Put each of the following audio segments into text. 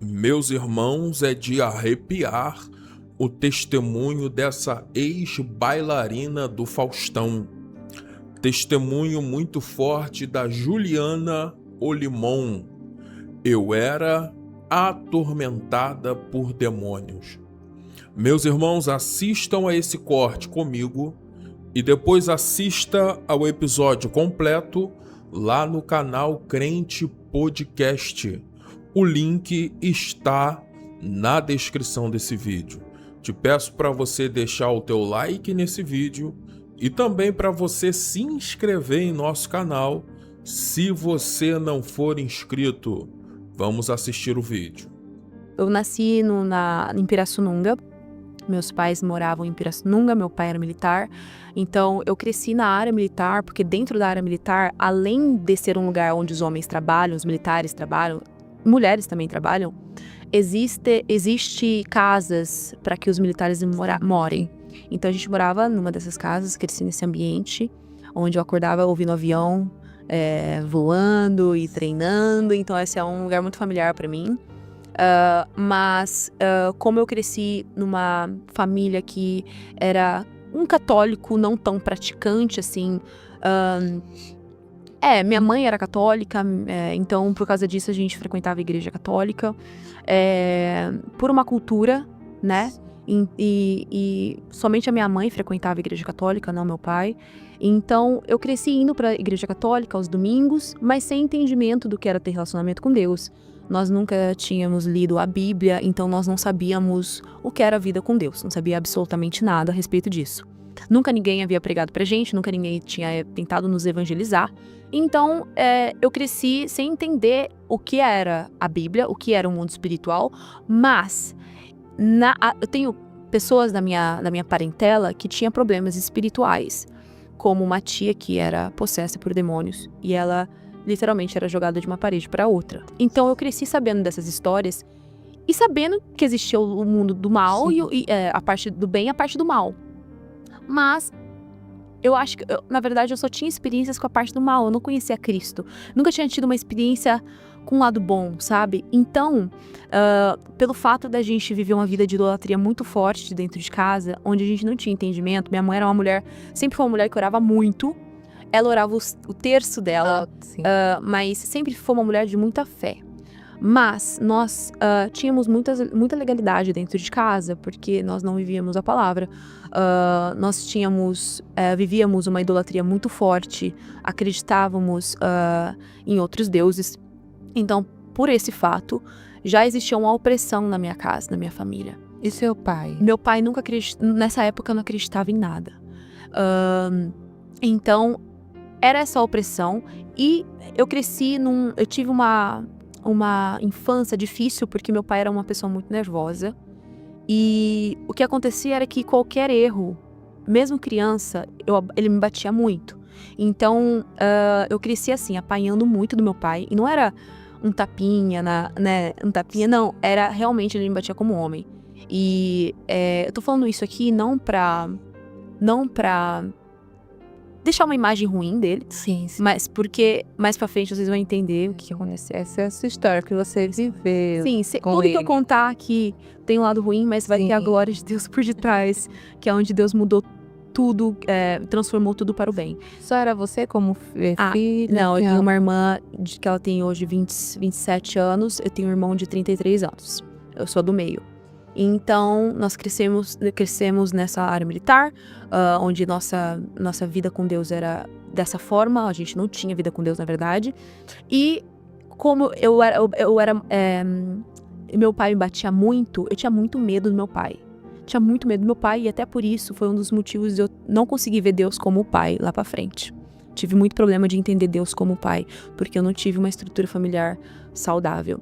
Meus irmãos, é de arrepiar o testemunho dessa ex-bailarina do Faustão. Testemunho muito forte da Juliana Olimon. Eu era atormentada por demônios. Meus irmãos, assistam a esse corte comigo e depois assista ao episódio completo lá no canal Crente Podcast. O link está na descrição desse vídeo. Te peço para você deixar o teu like nesse vídeo e também para você se inscrever em nosso canal se você não for inscrito. Vamos assistir o vídeo. Eu nasci em Pirassununga. Meus pais moravam em Pirassununga, meu pai era militar. Então eu cresci na área militar, porque dentro da área militar, além de ser um lugar onde os homens trabalham, os militares trabalham, mulheres também trabalham, existe casas para que os militares morem. Então a gente morava numa dessas casas, cresci nesse ambiente, onde eu acordava ouvindo avião, voando e treinando. Então esse é um lugar muito familiar para mim. Mas como eu cresci numa família que era um católico não tão praticante assim, minha mãe era católica, então por causa disso a gente frequentava a igreja católica, por uma cultura, né? E somente a minha mãe frequentava a igreja católica, não meu pai. Então eu cresci indo para a igreja católica aos domingos, mas sem entendimento do que era ter relacionamento com Deus. Nós nunca tínhamos lido a Bíblia, então nós não sabíamos o que era a vida com Deus. Não sabia absolutamente nada a respeito disso. Nunca ninguém havia pregado pra gente, nunca ninguém tinha tentado nos evangelizar. Então, eu cresci sem entender o que era a Bíblia, o que era o mundo espiritual, mas eu tenho pessoas da minha parentela que tinham problemas espirituais, como uma tia que era possessa por demônios, e ela literalmente era jogada de uma parede para outra. Então eu cresci sabendo dessas histórias e sabendo que existia o mundo do mal e a parte do bem e a parte do mal. Mas eu acho que, na verdade, eu só tinha experiências com a parte do mal. Eu não conhecia Cristo. Nunca tinha tido uma experiência com um lado bom, sabe? Então, pelo fato da gente viver uma vida de idolatria muito forte dentro de casa, onde a gente não tinha entendimento, minha mãe era uma mulher, sempre foi uma mulher que orava muito. Ela orava o terço dela, mas sempre foi uma mulher de muita fé. Mas nós tínhamos muita legalidade dentro de casa, porque nós não vivíamos a palavra. Nós vivíamos uma idolatria muito forte, acreditávamos em outros deuses. Então, por esse fato, já existia uma opressão na minha casa, na minha família. E seu pai? Meu pai nunca nessa época não acreditava em nada. Então, era essa opressão e eu cresci eu tive uma infância difícil porque meu pai era uma pessoa muito nervosa e o que acontecia era que qualquer erro, mesmo criança, ele me batia muito. Então, eu cresci assim, apanhando muito do meu pai e não era um tapinha, um tapinha, não, era realmente ele me batia como homem. E eu tô falando isso aqui não pra deixar uma imagem ruim dele. Sim. Mas porque mais pra frente vocês vão entender o que aconteceu. Essa é a sua história que você viveu. Sim, tudo que eu contar aqui tem um lado ruim, mas vai ter a glória de Deus por detrás, que é onde Deus mudou tudo, transformou tudo para o bem. Só era você como filha? Não, eu tenho uma irmã que ela tem hoje 27 anos, eu tenho um irmão de 33 anos. Eu sou do meio. Então, nós crescemos nessa área militar, onde nossa vida com Deus era dessa forma, a gente não tinha vida com Deus, na verdade. E como meu pai me batia muito, eu tinha muito medo do meu pai. Tinha muito medo do meu pai e até por isso foi um dos motivos de eu não conseguir ver Deus como pai lá pra frente. Tive muito problema de entender Deus como pai, porque eu não tive uma estrutura familiar saudável.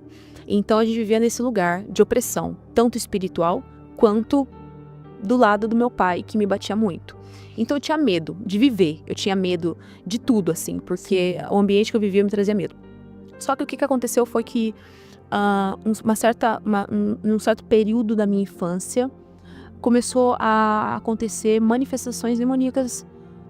Então a gente vivia nesse lugar de opressão, tanto espiritual quanto do lado do meu pai, que me batia muito. Então eu tinha medo de viver, eu tinha medo de tudo, assim, porque o ambiente que eu vivia me trazia medo. Só que o que aconteceu foi que, num certo período da minha infância, começou a acontecer manifestações demoníacas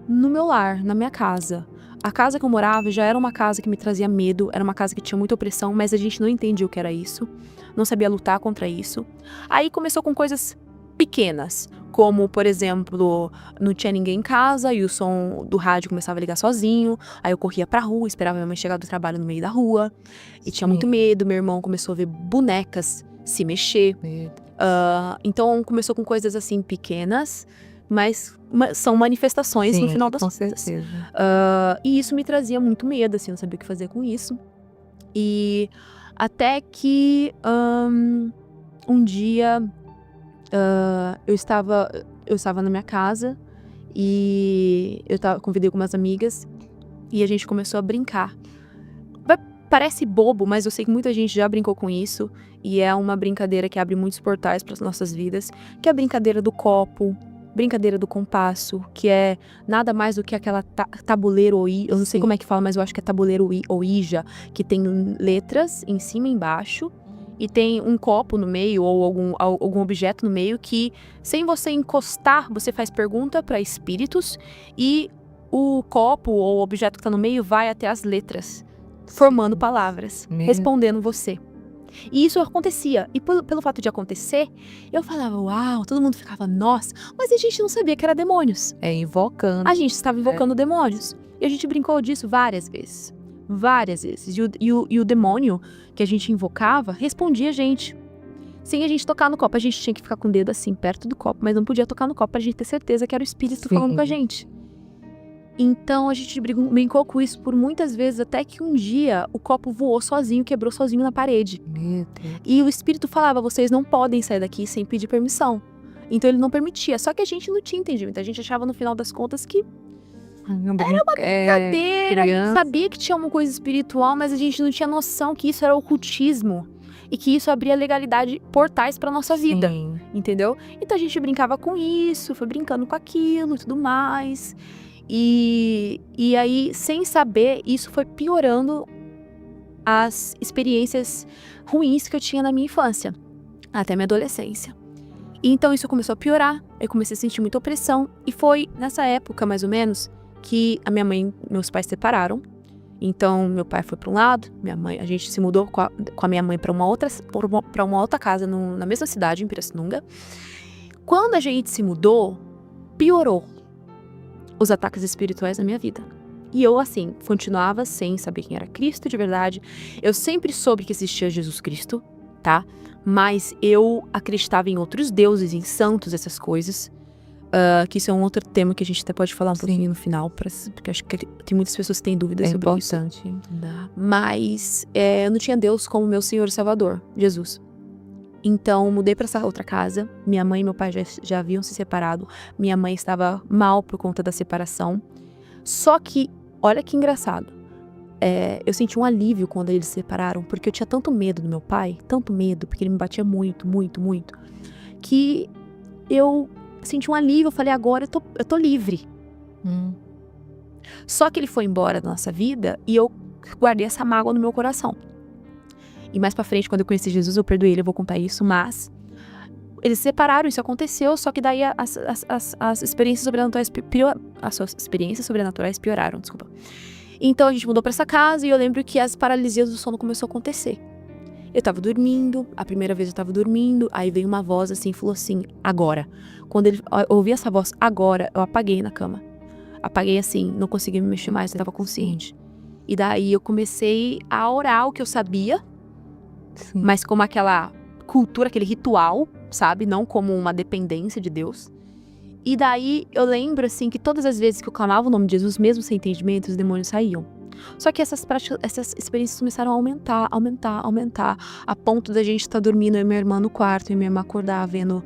no meu lar, na minha casa. a casa que eu morava já era uma casa que me trazia medo, era uma casa que tinha muita opressão, mas a gente não entendia o que era isso, não sabia lutar contra isso. Aí começou com coisas pequenas, como, por exemplo, não tinha ninguém em casa e o som do rádio começava a ligar sozinho, aí eu corria pra rua, esperava minha mãe chegar do trabalho no meio da rua, e tinha muito medo, meu irmão começou a ver bonecas se mexer. Então começou com coisas assim pequenas, mas são manifestações no final das com contas. certeza. E isso me trazia muito medo, assim, eu não sabia o que fazer com isso. E até que um dia eu estava na minha casa e convidei algumas amigas e a gente começou a brincar. Parece bobo, mas eu sei que muita gente já brincou com isso e é uma brincadeira que abre muitos portais para as nossas vidas, que é a brincadeira do copo, brincadeira do compasso, que é nada mais do que aquela tabuleiro Ouija, eu não sei como é que fala, mas eu acho que é tabuleiro Ouija, que tem letras em cima e embaixo, e tem um copo no meio ou algum objeto no meio que, sem você encostar, você faz pergunta para espíritos e o copo ou o objeto que está no meio vai até as letras, formando palavras, respondendo você. E isso acontecia. E pelo fato de acontecer, eu falava, uau, todo mundo ficava, nossa, mas a gente não sabia que era demônios. Invocando. A gente estava invocando demônios. E a gente brincou disso várias vezes. Várias vezes. E o demônio que a gente invocava respondia a gente. Sem a gente tocar no copo. A gente tinha que ficar com o dedo assim, perto do copo, mas não podia tocar no copo pra gente ter certeza que era o espírito falando com a gente. Então a gente brincou com isso por muitas vezes, até que um dia o copo voou sozinho, quebrou sozinho na parede. Meu Deus. E o espírito falava, vocês não podem sair daqui sem pedir permissão. Então ele não permitia, só que a gente não tinha entendimento. A gente achava no final das contas que era uma brincadeira. A gente sabia que tinha uma coisa espiritual, mas a gente não tinha noção que isso era ocultismo. E que isso abria legalidade, portais pra nossa vida. Entendeu? Então a gente brincava com isso, foi brincando com aquilo e tudo mais. E aí, sem saber, isso foi piorando as experiências ruins que eu tinha na minha infância, até minha adolescência. E então isso começou a piorar, eu comecei a sentir muita opressão, e foi nessa época, mais ou menos, que a minha mãe e meus pais se separaram. Então, meu pai foi para um lado, a gente se mudou com a minha mãe para uma outra casa na mesma cidade, em Pirassununga. Quando a gente se mudou, piorou os ataques espirituais na minha vida. E eu, assim, continuava sem saber quem era Cristo de verdade. Eu sempre soube que existia Jesus Cristo, tá? Mas eu acreditava em outros deuses, em santos, essas coisas. Que isso é um outro tema que a gente até pode falar um pouquinho no final, porque acho que tem muitas pessoas que têm dúvidas sobre isso. É importante. Mas eu não tinha Deus como meu Senhor e Salvador, Jesus. Então, mudei para essa outra casa. Minha mãe e meu pai já haviam se separado. Minha mãe estava mal por conta da separação. Só que, olha que engraçado. Eu senti um alívio quando eles se separaram, porque eu tinha tanto medo do meu pai, tanto medo, porque ele me batia muito, muito, muito, que eu senti um alívio. Eu falei, agora eu tô livre. Só que ele foi embora da nossa vida e eu guardei essa mágoa no meu coração. E mais pra frente, quando eu conheci Jesus, eu perdoei ele, eu vou contar isso, mas eles se separaram, isso aconteceu, só que daí as experiências sobrenaturais pioraram, desculpa. Então a gente mudou pra essa casa e eu lembro que as paralisias do sono começou a acontecer. Eu tava dormindo, a primeira vez eu tava dormindo, aí veio uma voz assim, falou assim, agora. Quando eu ouvi essa voz, agora, eu apaguei na cama. Apaguei assim, não consegui me mexer mais, eu tava consciente. E daí eu comecei a orar o que eu sabia, mas como aquela cultura, aquele ritual, sabe? Não como uma dependência de Deus. E daí eu lembro, assim, que todas as vezes que eu clamava o nome de Jesus, mesmo sem entendimento, os demônios saíam. Só que essas experiências começaram a aumentar, a ponto da gente estar dormindo, eu e minha irmã no quarto, e minha irmã acordar vendo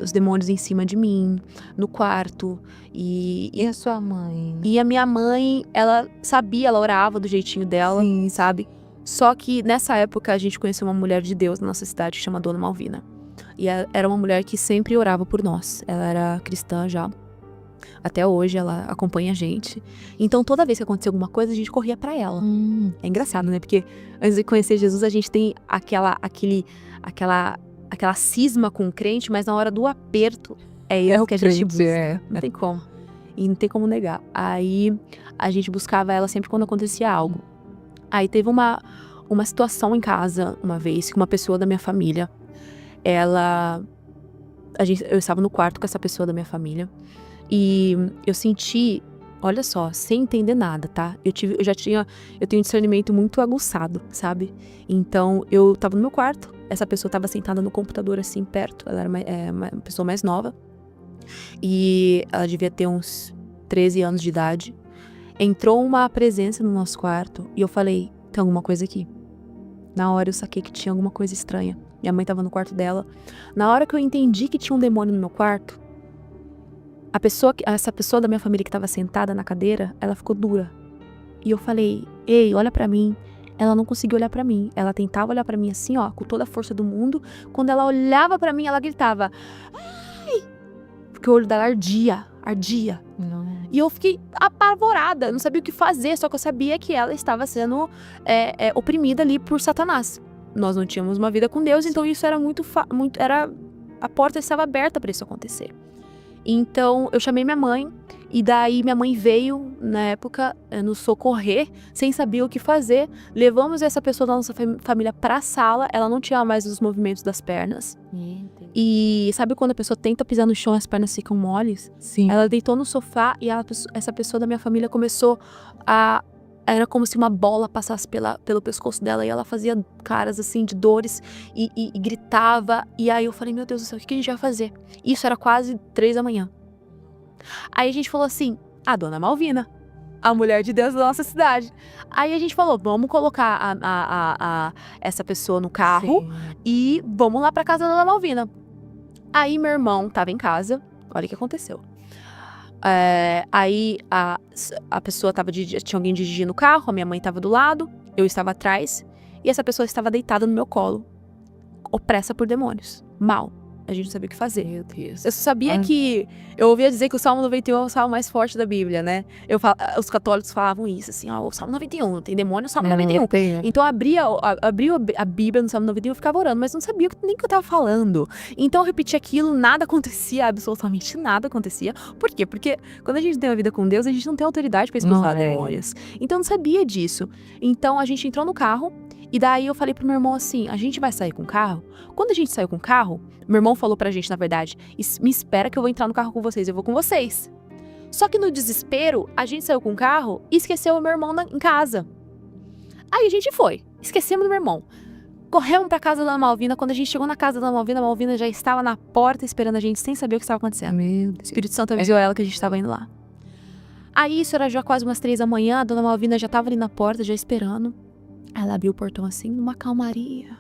os demônios em cima de mim, no quarto. E a sua mãe? E a minha mãe, ela sabia, ela orava do jeitinho dela, sabe? Só que nessa época a gente conheceu uma mulher de Deus na nossa cidade que chama Dona Malvina. E era uma mulher que sempre orava por nós. Ela era cristã já. Até hoje ela acompanha a gente. Então toda vez que acontecia alguma coisa, a gente corria pra ela. É engraçado, né? Porque antes de conhecer Jesus, a gente tem aquela cisma com o crente, mas na hora do aperto, é ele que a gente busca. Não tem como. E não tem como negar. Aí a gente buscava ela sempre quando acontecia algo. Aí teve uma situação em casa, uma vez, que uma pessoa da minha família, eu estava no quarto com essa pessoa da minha família. E eu senti, olha só, sem entender nada, tá? Eu tenho um discernimento muito aguçado, sabe? Então, eu tava no meu quarto, essa pessoa tava sentada no computador, assim, perto. Ela era uma pessoa mais nova. E ela devia ter uns 13 anos de idade. Entrou uma presença no nosso quarto e eu falei, tem alguma coisa aqui. Na hora eu saquei que tinha alguma coisa estranha. Minha mãe tava no quarto dela. Na hora que eu entendi que tinha um demônio no meu quarto, essa pessoa da minha família que tava sentada na cadeira, ela ficou dura. E eu falei, ei, olha pra mim. Ela não conseguiu olhar pra mim. Ela tentava olhar pra mim assim, ó, com toda a força do mundo. Quando ela olhava pra mim, ela gritava, ai! Porque o olho dela ardia. Não. E eu fiquei apavorada, não sabia o que fazer, só que eu sabia que ela estava sendo oprimida ali por Satanás. Nós não tínhamos uma vida com Deus, então isso era a porta estava aberta para isso acontecer. Então eu chamei minha mãe, e daí minha mãe veio, na época, nos socorrer, sem saber o que fazer. Levamos essa pessoa da nossa família pra sala, ela não tinha mais os movimentos das pernas. E sabe quando a pessoa tenta pisar no chão e as pernas ficam moles? Sim. Ela deitou no sofá e essa pessoa da minha família começou a... Era como se uma bola passasse pelo pescoço dela, e ela fazia caras assim de dores e gritava. E aí eu falei, meu Deus do céu, o que a gente vai fazer? Isso era quase 3 da manhã. Aí a gente falou assim, a dona Malvina, a mulher de Deus da nossa cidade. Aí a gente falou, vamos colocar essa pessoa no carro. Sim. E vamos lá pra casa da dona Malvina. Aí meu irmão tava em casa, olha o que aconteceu. Aí a pessoa tinha alguém dirigindo o carro, a minha mãe tava do lado, eu estava atrás, e essa pessoa estava deitada no meu colo, opressa por demônios, mal. A gente não sabia o que fazer. Meu Deus. Eu só sabia que... Eu ouvia dizer que o Salmo 91 é o salmo mais forte da Bíblia, né? Os católicos falavam isso, assim, ó, o Salmo 91, tem demônio no Salmo 91. Então eu abria a Bíblia no Salmo 91 e ficava orando, mas não sabia nem o que eu tava falando. Então eu repetia aquilo, nada acontecia, absolutamente nada acontecia. Por quê? Porque quando a gente tem uma vida com Deus, a gente não tem autoridade pra expulsar demônios. Então eu não sabia disso. Então a gente entrou no carro, e daí eu falei pro meu irmão assim, a gente vai sair com o carro? Quando a gente saiu com o carro, meu irmão falou pra gente, na verdade, me espera que eu vou entrar no carro com vocês, eu vou com vocês. Só que no desespero, a gente saiu com o carro e esqueceu o meu irmão em casa. Aí a gente foi, esquecemos do meu irmão. Corremos pra casa da Malvina. Quando a gente chegou na casa da Malvina, a Malvina já estava na porta esperando a gente sem saber o que estava acontecendo. Meu O Deus. Espírito Santo avisou ela que a gente estava indo lá. Aí isso era já quase umas 3 da manhã, a dona Malvina já estava ali na porta, já esperando. Ela abriu o portão assim, numa calmaria.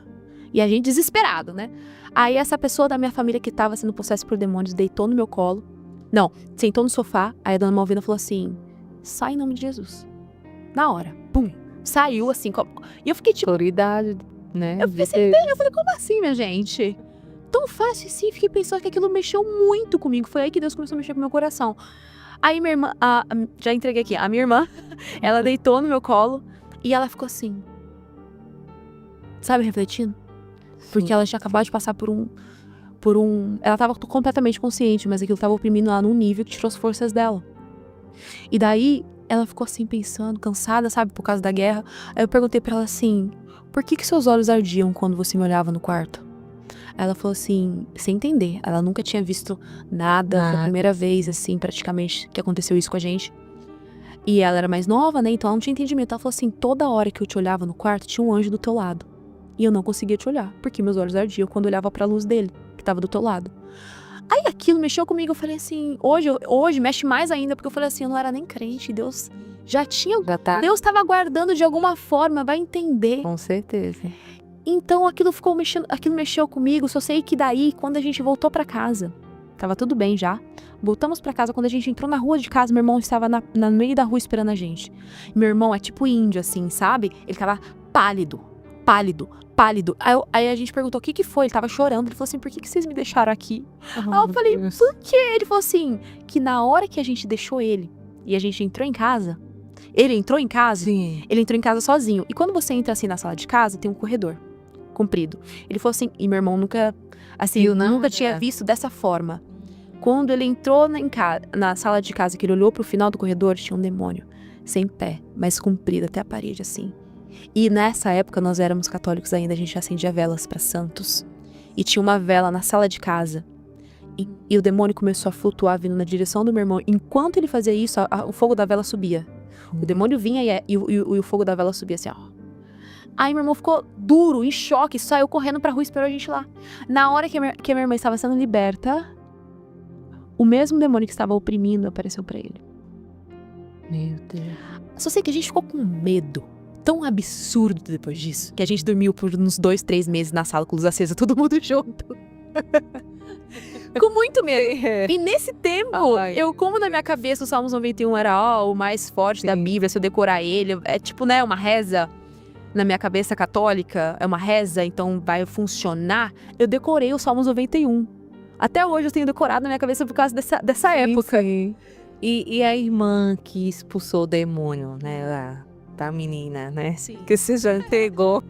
E a gente desesperado, né? Aí essa pessoa da minha família que estava sendo possessa por demônios deitou no meu colo. Não, sentou no sofá. Aí a dona Malvina falou assim, sai em nome de Jesus. Na hora, pum, saiu assim. E eu fiquei tipo... Autoridade, né? Eu falei, como assim, minha gente? Tão fácil assim, fiquei pensando que aquilo mexeu muito comigo. Foi aí que Deus começou a mexer com o meu coração. Aí minha irmã, já entreguei aqui, a minha irmã, ela deitou no meu colo e ela ficou assim, sabe, refletindo? Porque ela tinha acabado de passar por um... Ela tava completamente consciente, mas aquilo tava oprimindo ela num nível que tirou as forças dela. E daí, ela ficou assim, pensando, cansada, sabe, por causa da guerra. Aí eu perguntei pra ela assim, por que seus olhos ardiam quando você me olhava no quarto? Ela falou assim, sem entender. Ela nunca tinha visto nada, foi a primeira vez, assim, praticamente, que aconteceu isso com a gente. E ela era mais nova, né, então ela não tinha entendimento. Ela falou assim, toda hora que eu te olhava no quarto, tinha um anjo do teu lado. E eu não conseguia te olhar, porque meus olhos ardiam quando eu olhava pra luz dele, que tava do teu lado. Aí aquilo mexeu comigo, eu falei assim, hoje mexe mais ainda, porque eu falei assim, eu não era nem crente, Deus já tinha... Deus estava guardando de alguma forma, vai entender. Com certeza. Então aquilo mexeu comigo, só sei que daí, quando a gente voltou pra casa, tava tudo bem já, voltamos pra casa, quando a gente entrou na rua de casa, meu irmão estava no meio da rua esperando a gente. Meu irmão é tipo índio, assim, sabe? Ele tava pálido. Aí a gente perguntou o que foi, ele tava chorando, ele falou assim, por que vocês me deixaram aqui? Aí eu falei, por quê? Ele falou assim, que na hora que a gente deixou ele, e a gente entrou em casa, ele entrou em casa sozinho, e quando você entra assim na sala de casa, tem um corredor comprido. Ele falou assim, e meu irmão nunca tinha visto dessa forma. Quando ele entrou na sala de casa, que ele olhou pro final do corredor, tinha um demônio, sem pé, mas comprido até a parede, assim. E nessa época, nós éramos católicos ainda, a gente acendia velas para santos. E tinha uma vela na sala de casa. E o demônio começou a flutuar, vindo na direção do meu irmão. Enquanto ele fazia isso, o fogo da vela subia. O demônio vinha e o fogo da vela subia assim, ó. Aí meu irmão ficou duro, em choque, saiu correndo pra rua e esperou a gente lá. Na hora que a minha irmã estava sendo liberta, o mesmo demônio que estava oprimindo apareceu pra ele. Meu Deus. Só sei que a gente ficou com medo tão absurdo depois disso, que a gente dormiu por uns 2, 3 meses na sala com luz acesa, todo mundo junto. Com muito medo. E nesse tempo, como na minha cabeça o Salmos 91 era o mais forte da Bíblia, se eu decorar ele, é tipo, né, uma reza. Na minha cabeça católica, é uma reza, então vai funcionar. Eu decorei o Salmos 91. Até hoje eu tenho decorado na minha cabeça por causa dessa época. Sim. E a irmã que expulsou o demônio, né, lá, da menina, né? Sim. Que você já entregou.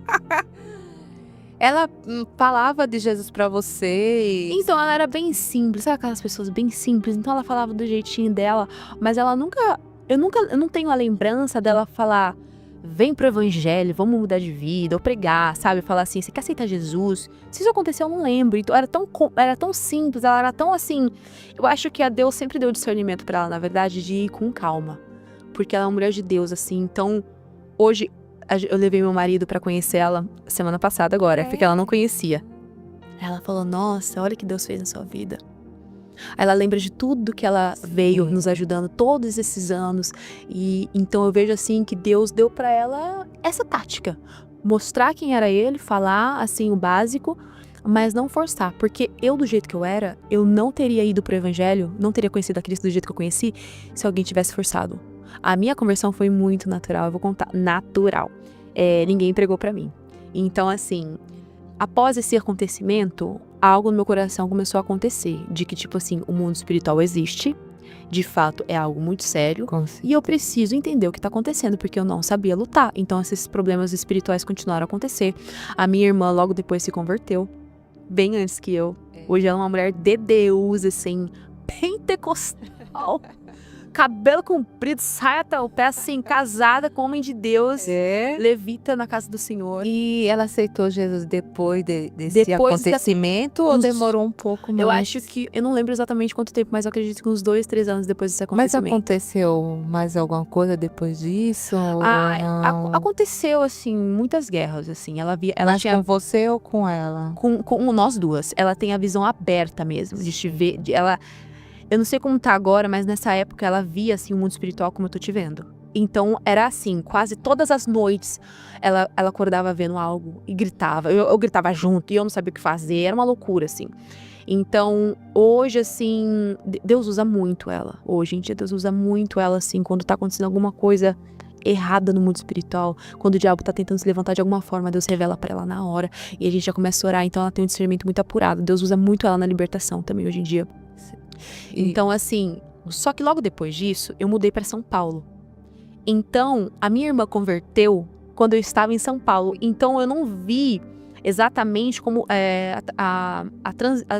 Ela falava de Jesus pra você. Então ela era bem simples, sabe aquelas pessoas bem simples? Então ela falava do jeitinho dela, mas ela eu não tenho a lembrança dela falar, vem pro evangelho, vamos mudar de vida, ou pregar, sabe? Falar assim, você quer aceitar Jesus? Se isso aconteceu, eu não lembro. Então era tão simples, ela era tão assim. Eu acho que a Deus sempre deu discernimento pra ela, na verdade, de ir com calma. Porque ela é uma mulher de Deus, assim. Então, hoje, eu levei meu marido pra conhecer ela semana passada agora, porque ela não conhecia. Ela falou, nossa, olha o que Deus fez na sua vida. Ela lembra de tudo que ela veio nos ajudando todos esses anos. E então eu vejo assim que Deus deu pra ela essa tática. Mostrar quem era ele, falar assim o básico, mas não forçar. Porque eu, do jeito que eu era, eu não teria ido pro evangelho, não teria conhecido a Cristo do jeito que eu conheci, se alguém tivesse forçado. A minha conversão foi muito natural, eu vou contar, natural. Ninguém pregou pra mim. Então assim, após esse acontecimento, algo no meu coração começou a acontecer. De que, tipo assim, o mundo espiritual existe. De fato, é algo muito sério. E eu preciso entender o que tá acontecendo, porque eu não sabia lutar. Então, esses problemas espirituais continuaram a acontecer. A minha irmã, logo depois, se converteu. Bem antes que eu. Hoje ela é uma mulher de Deus, assim, pentecostal. Cabelo comprido, saia até o pé, assim, casada com homem de Deus, levita na casa do Senhor. E ela aceitou Jesus depois desse acontecimento ou demorou um pouco mais? Eu acho que, eu não lembro exatamente quanto tempo, mas eu acredito que uns 2, 3 anos depois desse acontecimento. Mas aconteceu mais alguma coisa depois disso? Aconteceu, assim, muitas guerras, assim. Ela Mas tinha... com você ou com ela? Com nós duas. Ela tem a visão aberta mesmo, de te ver, eu não sei como tá agora, mas nessa época ela via, assim, o mundo espiritual como eu tô te vendo. Então, era assim, quase todas as noites ela acordava vendo algo e gritava. Eu gritava junto e eu não sabia o que fazer, era uma loucura, assim. Então, hoje, assim, Deus usa muito ela. Hoje em dia, Deus usa muito ela, assim, quando tá acontecendo alguma coisa errada no mundo espiritual, quando o diabo tá tentando se levantar de alguma forma, Deus revela pra ela na hora e a gente já começa a orar, então ela tem um discernimento muito apurado. Deus usa muito ela na libertação também hoje em dia. Então, assim, só que logo depois disso, eu mudei pra São Paulo. Então, a minha irmã converteu quando eu estava em São Paulo. Então, eu não vi exatamente como a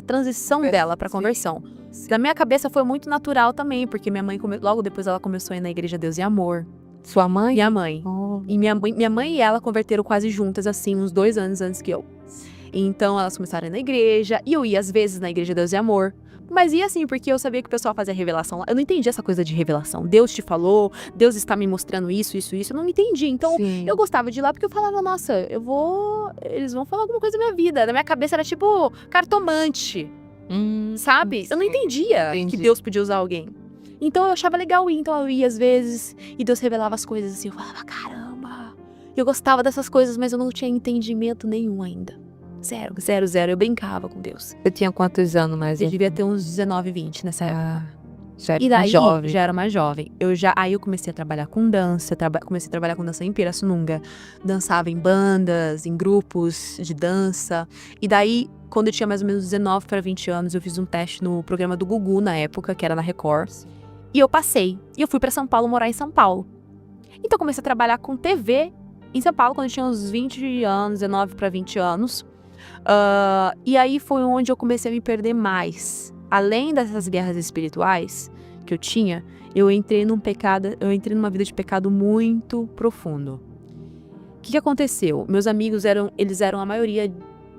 transição dela pra conversão. Na minha cabeça foi muito natural também, porque minha mãe, logo depois ela começou a ir na Igreja Deus e Amor. Sua mãe? Minha mãe. E minha mãe e ela converteram quase juntas, assim, uns 2 anos antes que eu. Então, elas começaram a ir na igreja, e eu ia às vezes na Igreja Deus e Amor. Mas ia assim, porque eu sabia que o pessoal fazia revelação lá. Eu não entendi essa coisa de revelação. Deus te falou, Deus está me mostrando isso. Eu não entendi. Então, eu gostava de ir lá porque eu falava, nossa, eles vão falar alguma coisa da minha vida. Na minha cabeça era tipo cartomante, sabe? Eu não entendia que Deus podia usar alguém. Então, eu achava legal ir. Então, eu ia às vezes e Deus revelava as coisas assim. Eu falava, caramba. Eu gostava dessas coisas, mas eu não tinha entendimento nenhum ainda. Zero. Eu brincava com Deus. Você tinha quantos anos mais? Eu devia ter uns 19, 20 nessa época. Já era mais jovem. Já era mais jovem. Aí eu comecei a trabalhar com dança. Comecei a trabalhar com dança em Pirassununga. Dançava em bandas, em grupos de dança. E daí, quando eu tinha mais ou menos 19 para 20 anos, eu fiz um teste no programa do Gugu, na época, que era na Record. E eu passei. E eu fui para São Paulo, morar em São Paulo. Então, eu comecei a trabalhar com TV em São Paulo, quando eu tinha uns 20 anos, 19 para 20 anos. E aí foi onde eu comecei a me perder mais. além dessas guerras espirituais que eu tinha, eu entrei numa vida de pecado muito profundo. O que aconteceu? Meus amigos eles eram a maioria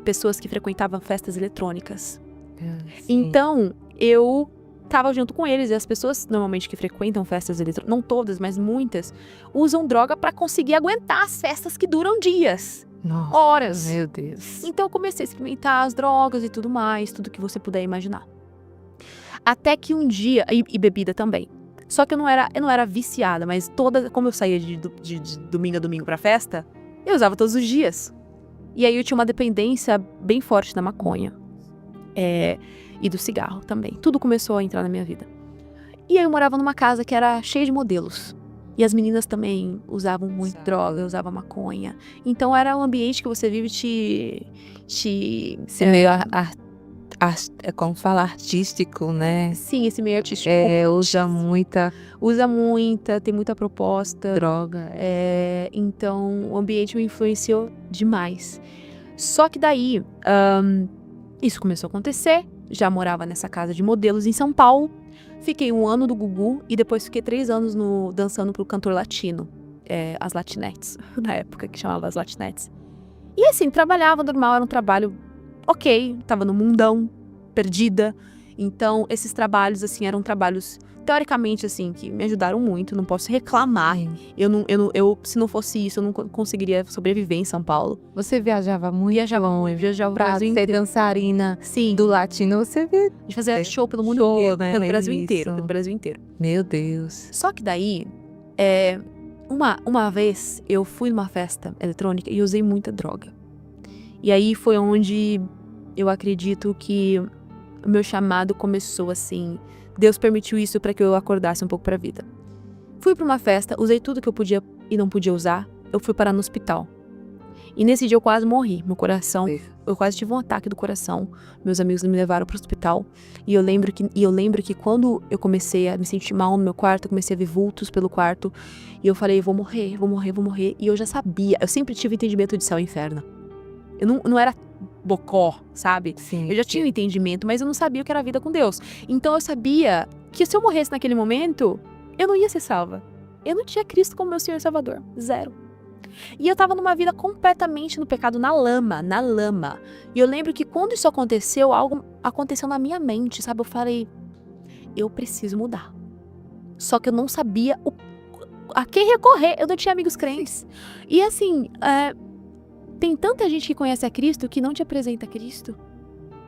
pessoas que frequentavam festas eletrônicas. Então, eu tava junto com eles, e as pessoas normalmente que frequentam festas eletrônicas, não todas, mas muitas, usam droga pra conseguir aguentar as festas que duram dias. Nossa, horas. Meu Deus. Então eu comecei a experimentar as drogas e tudo mais, tudo que você puder imaginar. Até que um dia, e bebida também. Só que eu não era viciada, mas como eu saía de domingo a domingo pra festa, eu usava todos os dias. E aí eu tinha uma dependência bem forte da maconha. E do cigarro também. Tudo começou a entrar na minha vida. E aí eu morava numa casa que era cheia de modelos. E as meninas também usavam muito droga, usavam maconha. Então era um ambiente que você vive Esse meio como fala, artístico, né? Sim, esse meio artístico. Usa muita tem muita proposta. droga. Então o ambiente me influenciou demais. Só que daí, isso começou a acontecer. Já morava nessa casa de modelos em São Paulo. Fiquei 1 ano do Gugu e depois fiquei 3 anos dançando pro cantor latino. As Latinettes, na época que chamava as Latinettes. E assim, trabalhava normal, era um trabalho ok, tava no mundão, perdida. Então, esses trabalhos, assim, eram trabalhos, teoricamente, assim, que me ajudaram muito, não posso reclamar. Se não fosse isso, eu não conseguiria sobreviver em São Paulo. Você viajava muito? Viajava Pra ser dançarina Sim. do latino, você via... A gente fazia show pelo mundo Show, inteiro, né? pelo Brasil Isso. inteiro, pelo Brasil inteiro. Meu Deus. Só que daí, uma vez eu fui numa festa eletrônica e usei muita droga. E aí foi onde eu acredito que o meu chamado começou assim. Deus permitiu isso para que eu acordasse um pouco pra vida. Fui pra uma festa, usei tudo que eu podia e não podia usar. Eu fui parar no hospital. E nesse dia eu quase morri. Meu coração, eu quase tive um ataque do coração. Meus amigos me levaram pro hospital. E eu lembro que quando eu comecei a me sentir mal no meu quarto, eu comecei a ver vultos pelo quarto. E eu falei, vou morrer. E eu já sabia, eu sempre tive entendimento de céu e inferno. Eu não era bocó, sabe? Sim. Eu já tinha um entendimento, mas eu não sabia o que era a vida com Deus. Então eu sabia que se eu morresse naquele momento, eu não ia ser salva. Eu não tinha Cristo como meu Senhor e Salvador. 0. E eu tava numa vida completamente no pecado, na lama. E eu lembro que quando isso aconteceu, algo aconteceu na minha mente, sabe? Eu falei, eu preciso mudar. Só que eu não sabia a quem recorrer. Eu não tinha amigos crentes. E assim, tem tanta gente que conhece a Cristo que não te apresenta a Cristo.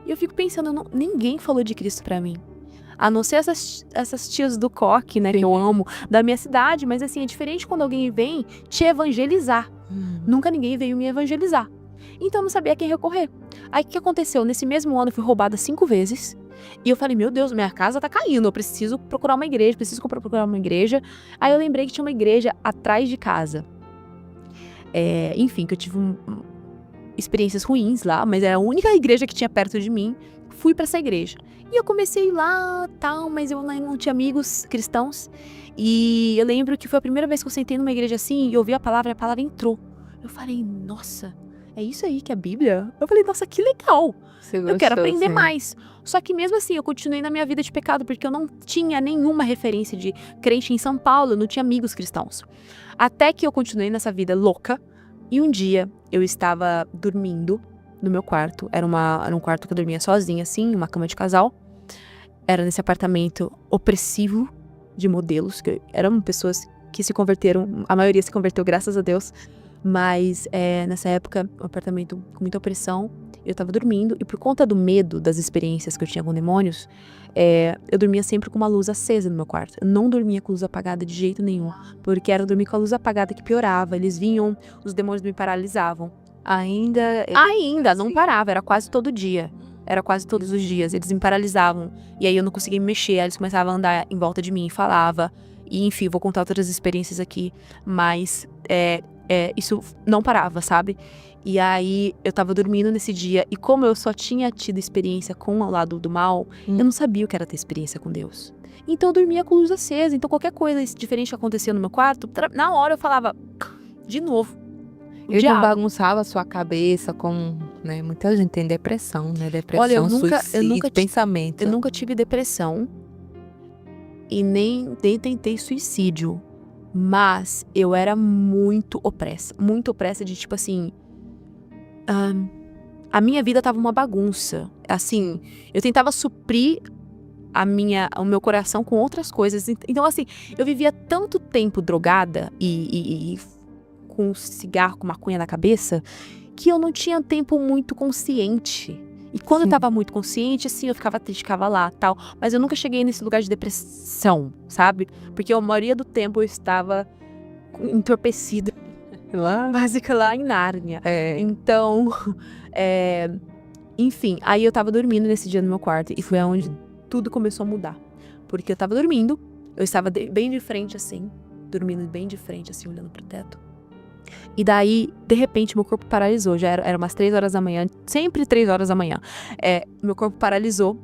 E eu fico pensando, ninguém falou de Cristo pra mim. A não ser essas tias do coque, né, que eu amo, da minha cidade. Mas assim, é diferente quando alguém vem te evangelizar. Nunca ninguém veio me evangelizar. Então eu não sabia a quem recorrer. Aí o que aconteceu? Nesse mesmo ano eu fui roubada 5 vezes. E eu falei, meu Deus, minha casa tá caindo. Eu preciso procurar uma igreja. Aí eu lembrei que tinha uma igreja atrás de casa. Enfim, que eu tive experiências ruins lá, mas era a única igreja que tinha perto de mim. Fui pra essa igreja. E eu comecei a ir lá, tal, mas eu não tinha amigos cristãos. E eu lembro que foi a primeira vez que eu sentei numa igreja assim e ouvi a palavra entrou. Eu falei, nossa, é isso aí que é a Bíblia? Eu falei, nossa, que legal. Eu quero aprender mais. Só que mesmo assim, eu continuei na minha vida de pecado, porque eu não tinha nenhuma referência de crente em São Paulo, eu não tinha amigos cristãos. Até que eu continuei nessa vida louca, e um dia eu estava dormindo no meu quarto. Era um quarto que eu dormia sozinha, assim, uma cama de casal. Era nesse apartamento opressivo de modelos, que eram pessoas que se converteram, a maioria se converteu, graças a Deus. Mas nessa época, um apartamento com muita opressão, eu tava dormindo, e por conta do medo das experiências que eu tinha com demônios, eu dormia sempre com uma luz acesa no meu quarto. Eu não dormia com luz apagada de jeito nenhum, porque era dormir com a luz apagada que piorava. Eles vinham, os demônios me paralisavam. Ainda não parava, era quase todo dia. Era quase todos os dias, eles me paralisavam. E aí eu não conseguia me mexer, aí eles começavam a andar em volta de mim e falava. E enfim, vou contar outras experiências aqui, mas isso não parava, sabe? E aí eu tava dormindo nesse dia, e como eu só tinha tido experiência com o lado do mal, eu não sabia o que era ter experiência com Deus. Então eu dormia com luz acesa, então qualquer coisa diferente que acontecia no meu quarto, na hora eu falava, de novo. Ele não bagunçava a sua cabeça com né? Muita gente tem depressão, né? Depressão, Olha, eu suicídio, nunca pensamento. Eu nunca tive depressão e nem tentei suicídio. Mas eu era muito opressa. Muito opressa de tipo assim. A minha vida tava uma bagunça. Assim, eu tentava suprir o meu coração com outras coisas. Então, assim, eu vivia tanto tempo drogada e com cigarro, com maconha na cabeça, que eu não tinha tempo muito consciente. E quando eu tava muito consciente, assim, eu ficava triste, ficava lá, tal. Mas eu nunca cheguei nesse lugar de depressão, sabe? Porque a maioria do tempo eu estava entorpecida. Básica lá em Nárnia. Então, enfim, aí eu tava dormindo nesse dia no meu quarto e foi onde tudo começou a mudar. Porque eu tava dormindo, eu estava bem de frente assim, dormindo bem de frente assim, olhando pro teto. E daí, de repente, meu corpo paralisou. Já era umas 3 horas da manhã, sempre 3 horas da manhã. Meu corpo paralisou,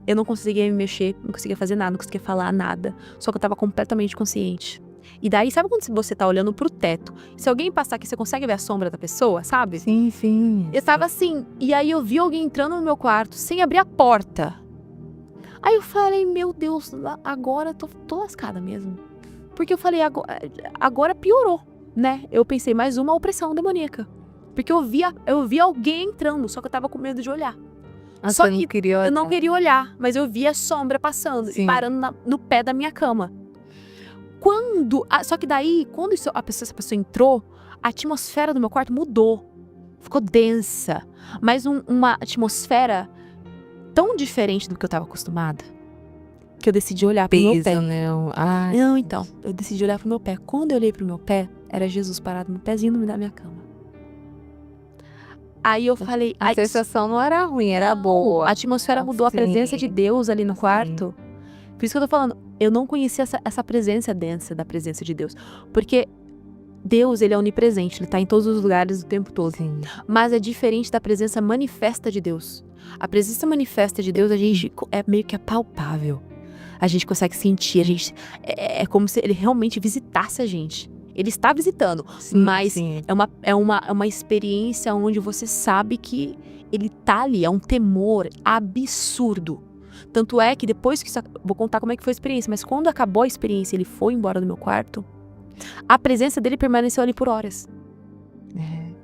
eu não conseguia me mexer, não conseguia fazer nada, não conseguia falar nada. Só que eu tava completamente consciente. E daí, sabe quando você tá olhando pro teto? Se alguém passar aqui, você consegue ver a sombra da pessoa, sabe? Sim, sim. Eu tava assim, e aí eu vi alguém entrando no meu quarto sem abrir a porta. Aí eu falei, meu Deus, agora eu tô lascada mesmo. Porque eu falei, agora piorou, né? Eu pensei, mais uma opressão demoníaca. Porque eu vi alguém entrando, só que eu tava com medo de olhar. Só que eu não queria olhar, mas eu vi a sombra passando, parando no pé da minha cama. Só que daí, quando essa pessoa entrou, a atmosfera do meu quarto mudou. Ficou densa. Mas uma atmosfera tão diferente do que eu tava acostumada, que eu decidi olhar pro meu pé. Não, então, eu decidi olhar pro meu pé. Quando eu olhei pro meu pé, era Jesus parado no pezinho da minha cama. Aí eu falei... A sensação não era ruim, era boa. A atmosfera mudou, a presença de Deus ali no quarto. Por isso que eu tô falando, eu não conhecia essa presença densa da presença de Deus. Porque Deus, ele é onipresente, ele tá em todos os lugares o tempo todo. Sim. Mas é diferente da presença manifesta de Deus. A presença manifesta de Deus, a gente é meio que palpável. A gente consegue sentir, é como se ele realmente visitasse a gente. Ele está visitando, mas é uma experiência onde você sabe que ele tá ali, é um temor absurdo. Tanto é que depois que vou contar como é que foi a experiência, mas quando acabou a experiência, ele foi embora do meu quarto, a presença dele permaneceu ali por horas.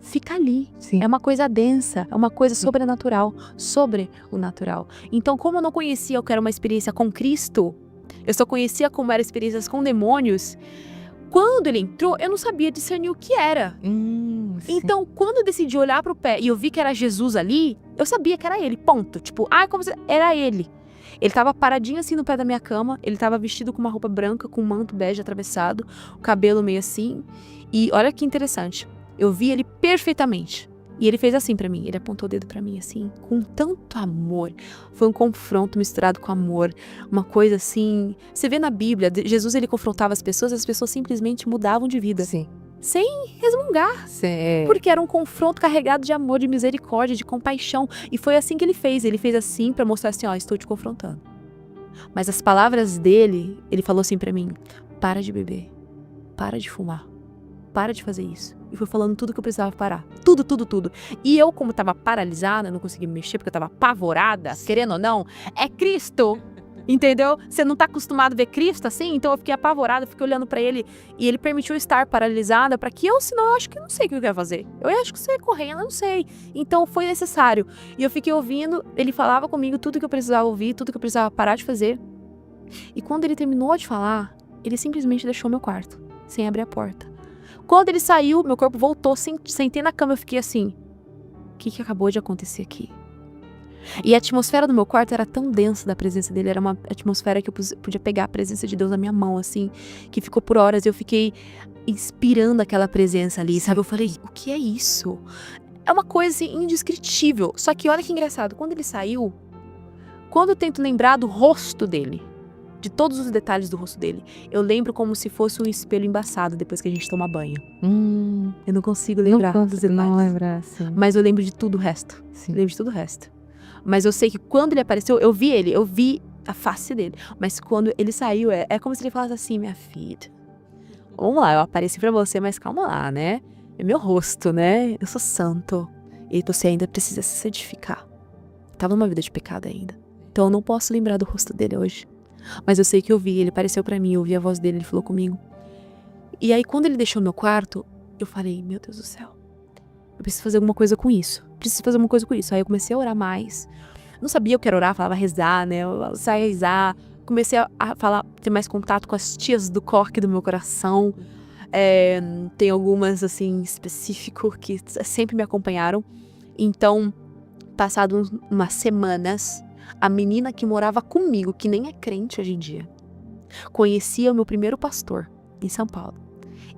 Fica ali. Sim. É uma coisa densa, é uma coisa sobrenatural, sobre o natural. Então, como eu não conhecia o que era uma experiência com Cristo, eu só conhecia como eram experiências com demônios. Quando ele entrou, eu não sabia discernir o que era. Então, quando eu decidi olhar pro pé e eu vi que era Jesus ali, eu sabia que era ele, ponto. Tipo, era ele. Ele tava paradinho assim no pé da minha cama, ele tava vestido com uma roupa branca, com um manto bege atravessado, o cabelo meio assim. E olha que interessante, eu vi ele perfeitamente. E ele fez assim pra mim, ele apontou o dedo pra mim assim, com tanto amor. Foi um confronto misturado com amor, uma coisa assim... Você vê na Bíblia, Jesus ele confrontava as pessoas simplesmente mudavam de vida. Sim. Sem resmungar. Porque era um confronto carregado de amor, de misericórdia, de compaixão. E foi assim que ele fez. Ele fez assim pra mostrar assim, ó, estou te confrontando. Mas as palavras dele, ele falou assim pra mim, para de beber, para de fumar, para de fazer isso. E foi falando tudo que eu precisava parar. Tudo. E eu, como tava paralisada, não conseguia me mexer, porque eu tava apavorada, querendo ou não, é Cristo. Entendeu? Você não tá acostumado a ver Cristo assim? Então eu fiquei apavorada, fiquei olhando pra ele. E ele permitiu estar paralisada pra que eu, senão eu acho que não sei o que eu ia fazer. Eu acho que você ia correndo, eu não sei. Então foi necessário. E eu fiquei ouvindo, ele falava comigo tudo que eu precisava ouvir, tudo que eu precisava parar de fazer. E quando ele terminou de falar, ele simplesmente deixou meu quarto, sem abrir a porta. Quando ele saiu, meu corpo voltou, sentei na cama, eu fiquei assim, o que acabou de acontecer aqui? E a atmosfera do meu quarto era tão densa da presença dele, era uma atmosfera que eu podia pegar a presença de Deus na minha mão, assim, que ficou por horas, eu fiquei inspirando aquela presença ali, sabe? Eu falei, o que é isso? É uma coisa, assim, indescritível. Só que olha que engraçado, quando ele saiu, quando eu tento lembrar do rosto dele, de todos os detalhes do rosto dele, eu lembro como se fosse um espelho embaçado depois que a gente toma banho. Eu não consigo lembrar dos detalhes. Não lembrar, sim. Mas eu lembro de tudo o resto. Sim. Lembro de tudo o resto. Mas eu sei que quando ele apareceu, eu vi a face dele. Mas quando ele saiu, é como se ele falasse assim, minha filha, vamos lá, eu apareci pra você, mas calma lá, né? É meu rosto, né? Eu sou santo. E você ainda precisa se santificar. Tava numa vida de pecado ainda. Então eu não posso lembrar do rosto dele hoje. Mas eu sei que eu vi, ele apareceu pra mim, eu ouvi a voz dele, ele falou comigo. E aí quando ele deixou meu quarto, eu falei, meu Deus do céu, eu preciso fazer alguma coisa com isso. Aí eu comecei a orar mais. Não sabia o que era orar, falava rezar, né? Eu saía a rezar. Comecei a falar, ter mais contato com as tias do coque do meu coração. Tem algumas, assim, específico que sempre me acompanharam. Então, passado umas semanas, a menina que morava comigo, que nem é crente hoje em dia, conhecia o meu primeiro pastor em São Paulo.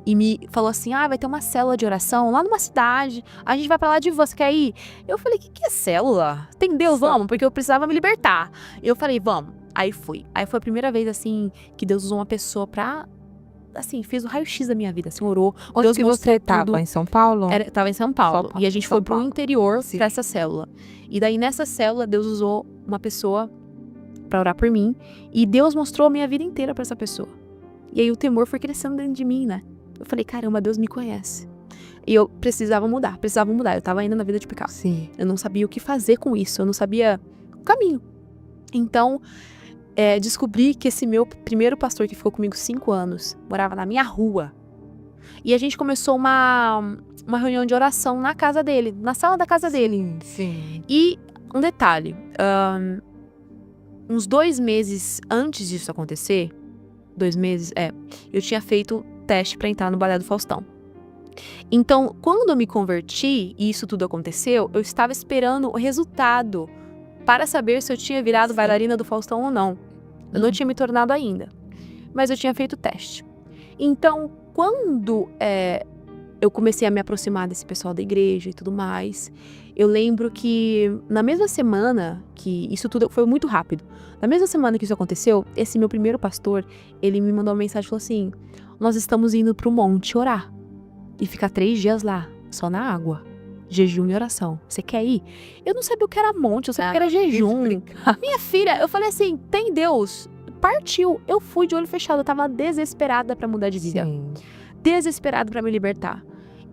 E me falou assim, vai ter uma célula de oração lá numa cidade, a gente vai pra lá de você, quer ir? Eu falei, que é célula? Tem Deus, vamos, porque eu precisava me libertar. Eu falei, vamos. Aí fui. Aí foi a primeira vez, assim, que Deus usou uma pessoa pra, assim, fez o raio-x da minha vida, assim, orou. Onde Deus que você tava? Em São Paulo? Tava em São Paulo. E a gente foi pro interior Sim. pra essa célula. E daí, nessa célula, Deus usou uma pessoa pra orar por mim. E Deus mostrou a minha vida inteira pra essa pessoa. E aí o temor foi crescendo dentro de mim, né? Eu falei, caramba, Deus me conhece. E eu precisava mudar. Eu tava ainda na vida de pecado. Sim. Eu não sabia o que fazer com isso. Eu não sabia o caminho. Então, descobri que esse meu primeiro pastor, que ficou comigo 5 anos, morava na minha rua. E a gente começou uma reunião de oração na casa dele, na sala da casa dele. Sim. E um detalhe, uns 2 meses antes disso acontecer, 2 meses, eu tinha feito teste pra entrar no Balé do Faustão. Então, quando eu me converti e isso tudo aconteceu, eu estava esperando o resultado para saber se eu tinha virado bailarina do Faustão ou não. Eu não tinha me tornado ainda, mas eu tinha feito o teste. Então, quando eu comecei a me aproximar desse pessoal da igreja e tudo mais, eu lembro que na mesma semana que isso tudo foi muito rápido, na mesma semana que isso aconteceu, esse meu primeiro pastor, ele me mandou uma mensagem e falou assim, nós estamos indo pro monte orar e ficar 3 dias lá, só na água, jejum e oração. Você quer ir? Eu não sabia o que era monte, eu sabia que era jejum. Minha filha, eu falei assim, tem Deus. Partiu. Eu fui de olho fechado, eu tava desesperada pra mudar de vida. Sim. Desesperada pra me libertar.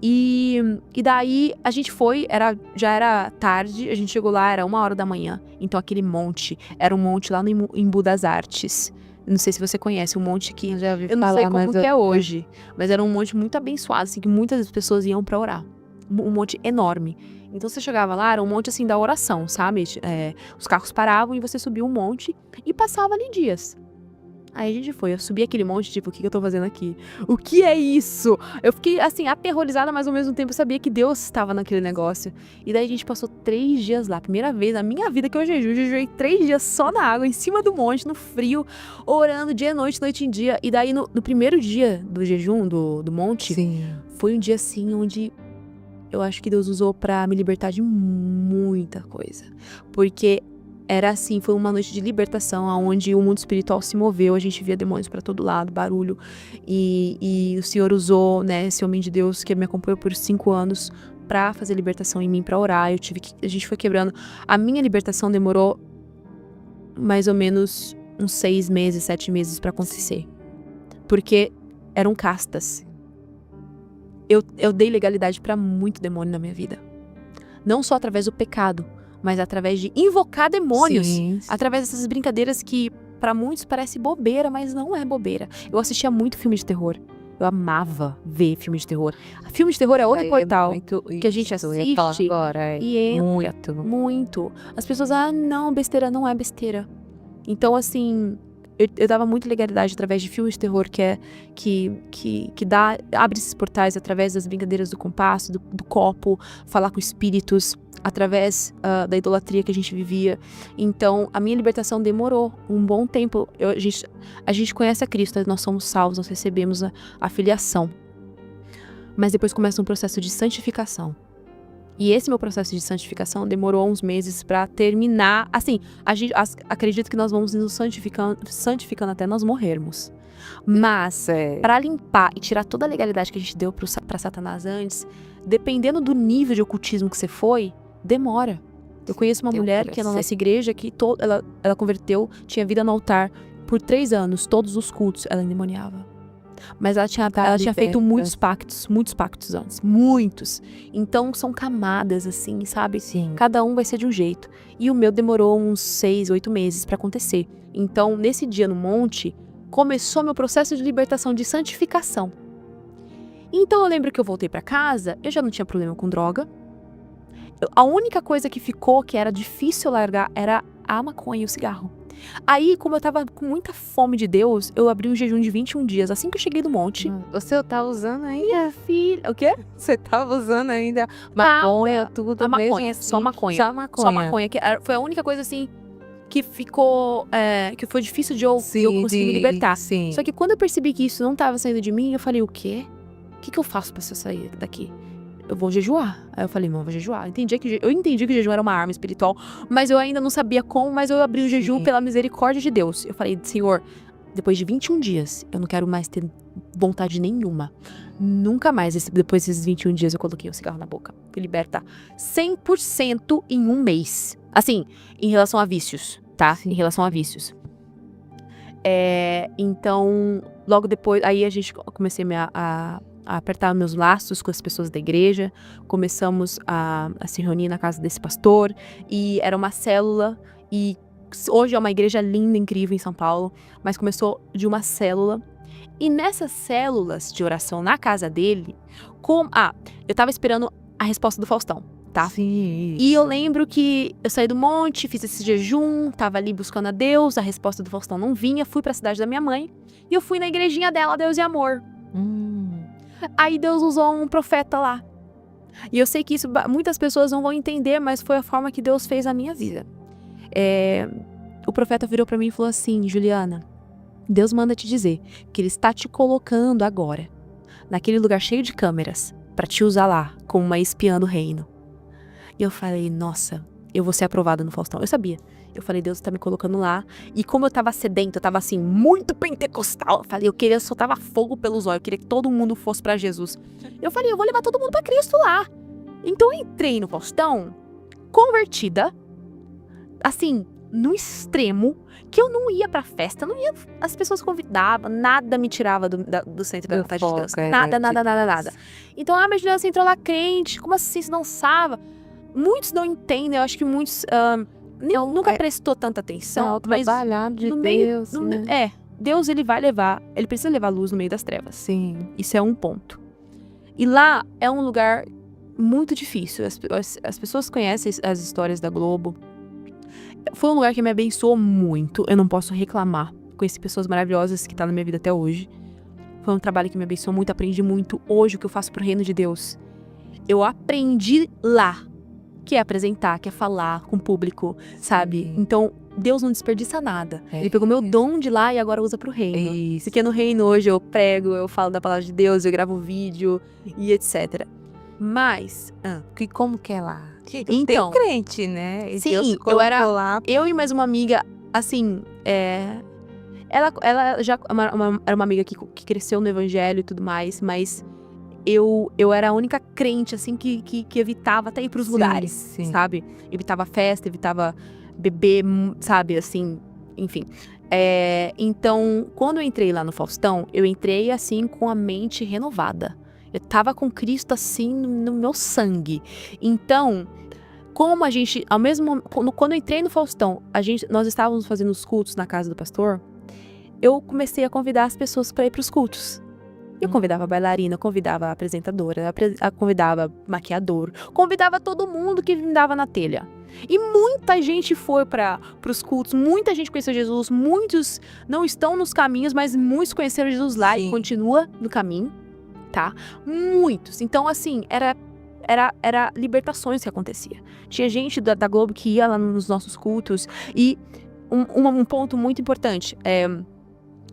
E daí a gente foi, já era tarde, a gente chegou lá, era 1h da manhã. Então aquele monte, era um monte lá no Embu das Artes. Não sei se você conhece, um monte que eu não sei como que é hoje, mas era um monte muito abençoado, assim, que muitas pessoas iam pra orar. Um monte enorme. Então você chegava lá, era um monte assim da oração, sabe? Os carros paravam e você subia um monte e passava ali dias. Aí a gente foi, eu subi aquele monte, tipo, o que eu tô fazendo aqui? O que é isso? Eu fiquei, assim, aterrorizada, mas ao mesmo tempo eu sabia que Deus estava naquele negócio. E daí a gente passou 3 dias lá, primeira vez na minha vida que eu jejuei 3 dias só na água, em cima do monte, no frio, orando dia e noite, noite em dia. E daí no primeiro dia do jejum, do monte, Sim. foi um dia assim, onde eu acho que Deus usou pra me libertar de muita coisa. Porque era assim, foi uma noite de libertação, onde o mundo espiritual se moveu, a gente via demônios pra todo lado, barulho. E o Senhor usou, né, esse homem de Deus que me acompanhou por 5 anos pra fazer libertação em mim, pra orar. A gente foi quebrando. A minha libertação demorou mais ou menos uns 6 meses, 7 meses pra acontecer. Porque eram castas. Eu dei legalidade pra muito demônio na minha vida. Não só através do pecado, mas através de invocar demônios. Sim. Através dessas brincadeiras que pra muitos parece bobeira, mas não é bobeira. Eu assistia muito filme de terror. Eu amava ver filme de terror. Filme de terror é outro portal que a gente assiste agora, e entra muito. As pessoas, não, besteira não é besteira. Então, assim, eu dava muita legalidade através de filmes de terror abre esses portais através das brincadeiras do compasso, do copo, falar com espíritos, através da idolatria que a gente vivia. Então, a minha libertação demorou um bom tempo. A gente conhece a Cristo, nós somos salvos, nós recebemos a filiação. Mas depois começa um processo de santificação. E esse meu processo de santificação demorou uns meses pra terminar. Assim, acredito que nós vamos nos santificando até nós morrermos. Mas, pra limpar e tirar toda a legalidade que a gente deu pra Satanás antes, dependendo do nível de ocultismo que você foi, demora. Eu conheço uma mulher que é na nossa igreja, que ela converteu, tinha vida no altar. Por 3 anos, todos os cultos, ela endemoniava. Mas ela tinha feito muitos pactos antes. Muitos. Então, são camadas, assim, sabe? Sim. Cada um vai ser de um jeito. E o meu demorou uns 6, 8 meses pra acontecer. Então, nesse dia no monte, começou meu processo de libertação, de santificação. Então, eu lembro que eu voltei pra casa, eu já não tinha problema com droga. A única coisa que ficou, que era difícil largar, era a maconha e o cigarro. Aí, como eu tava com muita fome de Deus, eu abri um jejum de 21 dias, assim que eu cheguei do monte. Você tá usando ainda? Minha filha... O quê? Você tava usando ainda maconha, tudo A maconha, mesmo assim? só maconha. Só maconha. Só maconha, que foi a única coisa, assim, que ficou... que foi difícil de eu conseguir me libertar. Sim. Só que quando eu percebi que isso não tava saindo de mim, eu falei, o quê? O que eu faço pra eu sair daqui? Eu vou jejuar. Aí eu falei, não, eu vou jejuar. Eu entendi que o jejum era uma arma espiritual, mas eu ainda não sabia como, mas eu abri o jejum pela misericórdia de Deus. Eu falei, Senhor, depois de 21 dias, eu não quero mais ter vontade nenhuma. Nunca mais, depois desses 21 dias, eu coloquei o cigarro na boca. Fui liberta 100% em um mês. Assim, em relação a vícios, tá? Sim. Em relação a vícios. Então, logo depois, aí comecei a apertar meus laços com as pessoas da igreja, começamos a se reunir na casa desse pastor, e era uma célula, e hoje é uma igreja linda, incrível em São Paulo, mas começou de uma célula, e nessas células de oração na casa dele, eu tava esperando a resposta do Faustão, tá? Sim. E eu lembro que eu saí do monte, fiz esse jejum, tava ali buscando a Deus, a resposta do Faustão não vinha, fui pra cidade da minha mãe, e eu fui na igrejinha dela, Deus e Amor. Aí Deus usou um profeta lá. E eu sei que isso muitas pessoas não vão entender, mas foi a forma que Deus fez a minha vida. O profeta virou pra mim e falou assim, Juliana, Deus manda te dizer que Ele está te colocando agora, naquele lugar cheio de câmeras, pra te usar lá, como uma espiã do reino. E eu falei, nossa, eu vou ser aprovada no Faustão. Eu sabia. Eu falei, Deus tá me colocando lá. E como eu tava sedento, eu tava assim, muito pentecostal. Eu falei, eu soltava fogo pelos olhos. Eu queria que todo mundo fosse pra Jesus. Eu falei, eu vou levar todo mundo pra Cristo lá. Então eu entrei no Faustão, convertida, assim, no extremo, que eu não ia pra festa, não ia, as pessoas convidavam, nada me tirava do centro da vontade de Deus. Nada. Então, mas Juliana, você entrou lá crente, como assim você dançava? Muitos não entendem, eu acho que muitos... nunca prestou tanta atenção, mas trabalhado de no meio, Deus, né? Deus ele precisa levar luz no meio das trevas. Sim. Isso é um ponto. E lá é um lugar muito difícil. As pessoas conhecem as histórias da Globo. Foi um lugar que me abençoou muito. Eu não posso reclamar. Conheci pessoas maravilhosas que estão na minha vida até hoje. Foi um trabalho que me abençoou muito. Aprendi muito hoje o que eu faço pro reino de Deus. Eu aprendi lá. Que é apresentar, que é falar com o público, sabe? Sim. Então, Deus não desperdiça nada. Ele pegou meu dom de lá e agora usa pro reino. Isso. Porque no reino hoje eu prego, eu falo da palavra de Deus, eu gravo vídeo e etc. Mas, E como que é lá? Então, tem crente, né? E sim, Deus colocou lá. eu e mais uma amiga, assim, ela já era uma amiga que cresceu no evangelho e tudo mais, mas eu era a única crente, assim, que evitava até ir pros lugares, sim. sabe? Evitava festa, evitava beber, sabe, assim, enfim. Então, quando eu entrei lá no Faustão, eu entrei, assim, com a mente renovada. Eu tava com Cristo, assim, no meu sangue. Então, como a gente, quando eu entrei no Faustão, nós estávamos fazendo os cultos na casa do pastor, eu comecei a convidar as pessoas para ir pros cultos. Eu convidava a bailarina, convidava a apresentadora, convidava maquiador, convidava todo mundo que me dava na telha. E muita gente foi para os cultos, muita gente conheceu Jesus, muitos não estão nos caminhos, mas muitos conheceram Jesus lá e continua no caminho, tá? Muitos. Então, assim, era libertações que acontecia. Tinha gente da Globo que ia lá nos nossos cultos e um ponto muito importante,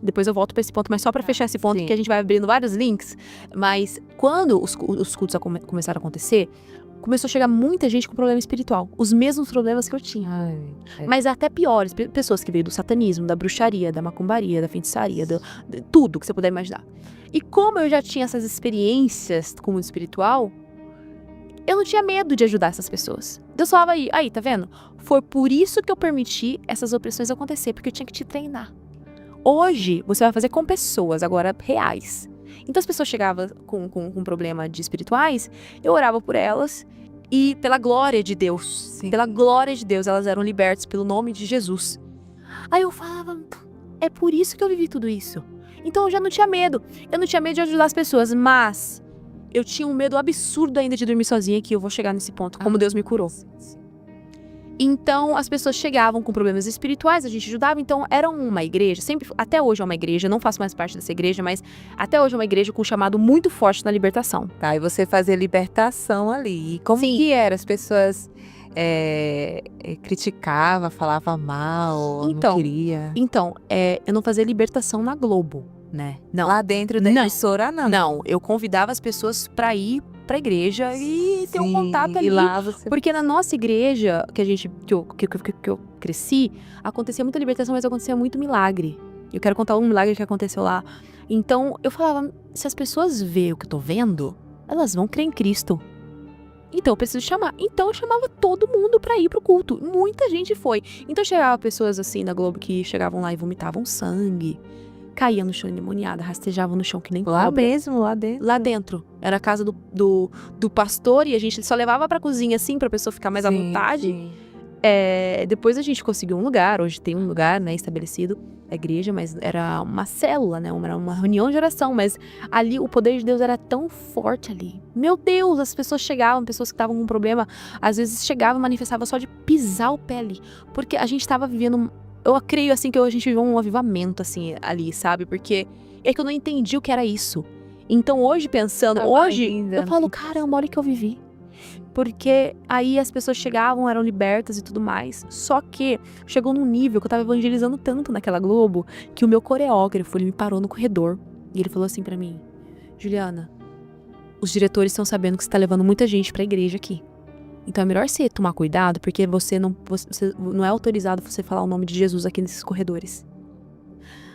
depois eu volto pra esse ponto, mas só pra fechar esse ponto, que a gente vai abrindo vários links. Mas quando os cultos começaram a acontecer, começou a chegar muita gente com problema espiritual. Os mesmos problemas que eu tinha. Mas até piores. Pessoas que veio do satanismo, da bruxaria, da macumbaria, da feitiçaria, de tudo que você puder imaginar. E como eu já tinha essas experiências com o espiritual, eu não tinha medo de ajudar essas pessoas. Deus falava aí, tá vendo? Foi por isso que eu permiti essas opressões acontecer, porque eu tinha que te treinar. Hoje, você vai fazer com pessoas, agora reais. Então, as pessoas chegavam com problema de espirituais, eu orava por elas e pela glória de Deus, pela glória de Deus, elas eram libertas pelo nome de Jesus. Aí eu falava, é por isso que eu vivi tudo isso. Então, eu já não tinha medo. Eu não tinha medo de ajudar as pessoas, mas eu tinha um medo absurdo ainda de dormir sozinha, que eu vou chegar nesse ponto, como Deus me curou. Então, as pessoas chegavam com problemas espirituais, a gente ajudava, então era uma igreja, sempre, até hoje é uma igreja, não faço mais parte dessa igreja, mas até hoje é uma igreja com um chamado muito forte na libertação. Tá, e você fazia libertação ali. E como que era? As pessoas criticavam, falavam mal, não queria? Então, eu não fazia libertação na Globo, né? Não. Lá dentro da emissora, não. Não, eu convidava as pessoas pra ir pra igreja e ter um contato ali. E lá você... Porque na nossa igreja, que eu cresci, acontecia muita libertação, mas acontecia muito milagre. Eu quero contar um milagre que aconteceu lá. Então, eu falava, se as pessoas veem o que eu tô vendo, elas vão crer em Cristo. Então, eu preciso chamar. Então, eu chamava todo mundo pra ir pro culto. Muita gente foi. Então, chegava pessoas assim na Globo que chegavam lá e vomitavam sangue. Caía no chão endemoniada, rastejavam no chão que nem Lá cobra. mesmo, lá dentro. Lá dentro. Era a casa do pastor e a gente só levava pra cozinha assim, pra pessoa ficar mais à vontade. Sim. Depois a gente conseguiu um lugar, hoje tem um lugar, né, estabelecido, a igreja, mas era uma célula, né, era uma reunião de oração, mas ali o poder de Deus era tão forte ali. Meu Deus, as pessoas chegavam, pessoas que estavam com problema, às vezes chegavam e manifestavam só de pisar o pé ali, porque a gente tava vivendo... Eu creio, assim, que a gente viveu um avivamento, assim, ali, sabe? Porque é que eu não entendi o que era isso. Então, hoje, pensando, eu falo, caramba, olha o que eu vivi. Porque aí as pessoas chegavam, eram libertas e tudo mais. Só que chegou num nível que eu tava evangelizando tanto naquela Globo, que o meu coreógrafo, ele me parou no corredor. E ele falou assim pra mim, Juliana, os diretores estão sabendo que você tá levando muita gente pra igreja aqui. Então é melhor você tomar cuidado, porque você não é autorizado você falar o nome de Jesus aqui nesses corredores.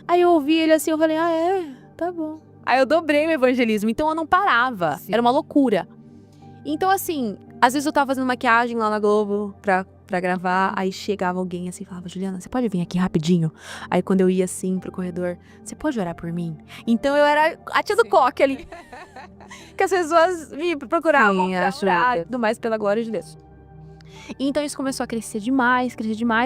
Aí eu ouvi ele assim, eu falei, tá bom. Aí eu dobrei o evangelismo, então eu não parava. Sim. Era uma loucura. Então assim, às vezes eu tava fazendo maquiagem lá na Globo pra gravar, aí chegava alguém assim e falava, Juliana, você pode vir aqui rapidinho? Aí quando eu ia assim pro corredor, você pode orar por mim? Então eu era a tia do coque ali. Que as pessoas me procuravam pra orar, tudo mais pela glória de Deus. Então isso começou a crescer demais.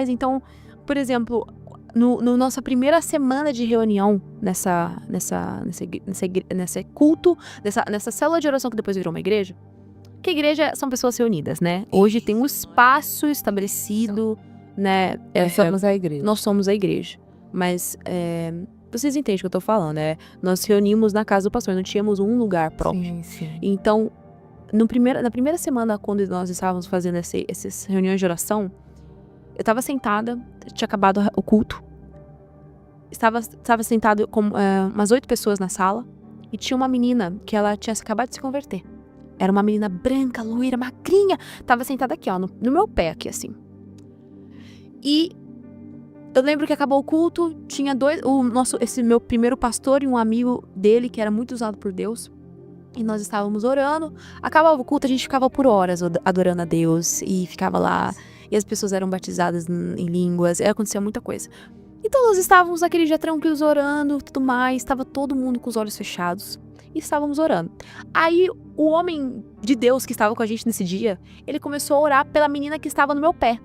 Então, por exemplo, no nossa primeira semana de reunião nesse culto, nessa célula de oração que depois virou uma igreja, que a igreja são pessoas reunidas, né? Hoje tem um espaço estabelecido, né? Somos a igreja. Nós somos a igreja. Mas vocês entendem o que eu tô falando, né? Nós reunimos na casa do pastor, não tínhamos um lugar próprio. Sim. Então, na primeira semana, quando nós estávamos fazendo essas reuniões de oração, eu tava sentada, tinha acabado o culto, estava sentado com umas 8 pessoas na sala, e tinha uma menina que ela tinha acabado de se converter. Era uma menina branca, loira, magrinha, tava sentada aqui, ó, no meu pé aqui, assim. E eu lembro que acabou o culto, tinha esse meu primeiro pastor e um amigo dele, que era muito usado por Deus. E nós estávamos orando. Acabava o culto, a gente ficava por horas adorando a Deus. E ficava lá, e as pessoas eram batizadas em línguas, e acontecia muita coisa. Então nós estávamos naquele dia tranquilos orando, tudo mais. Estava todo mundo com os olhos fechados. E estávamos orando. Aí o homem de Deus que estava com a gente nesse dia, ele começou a orar pela menina que estava no meu pé.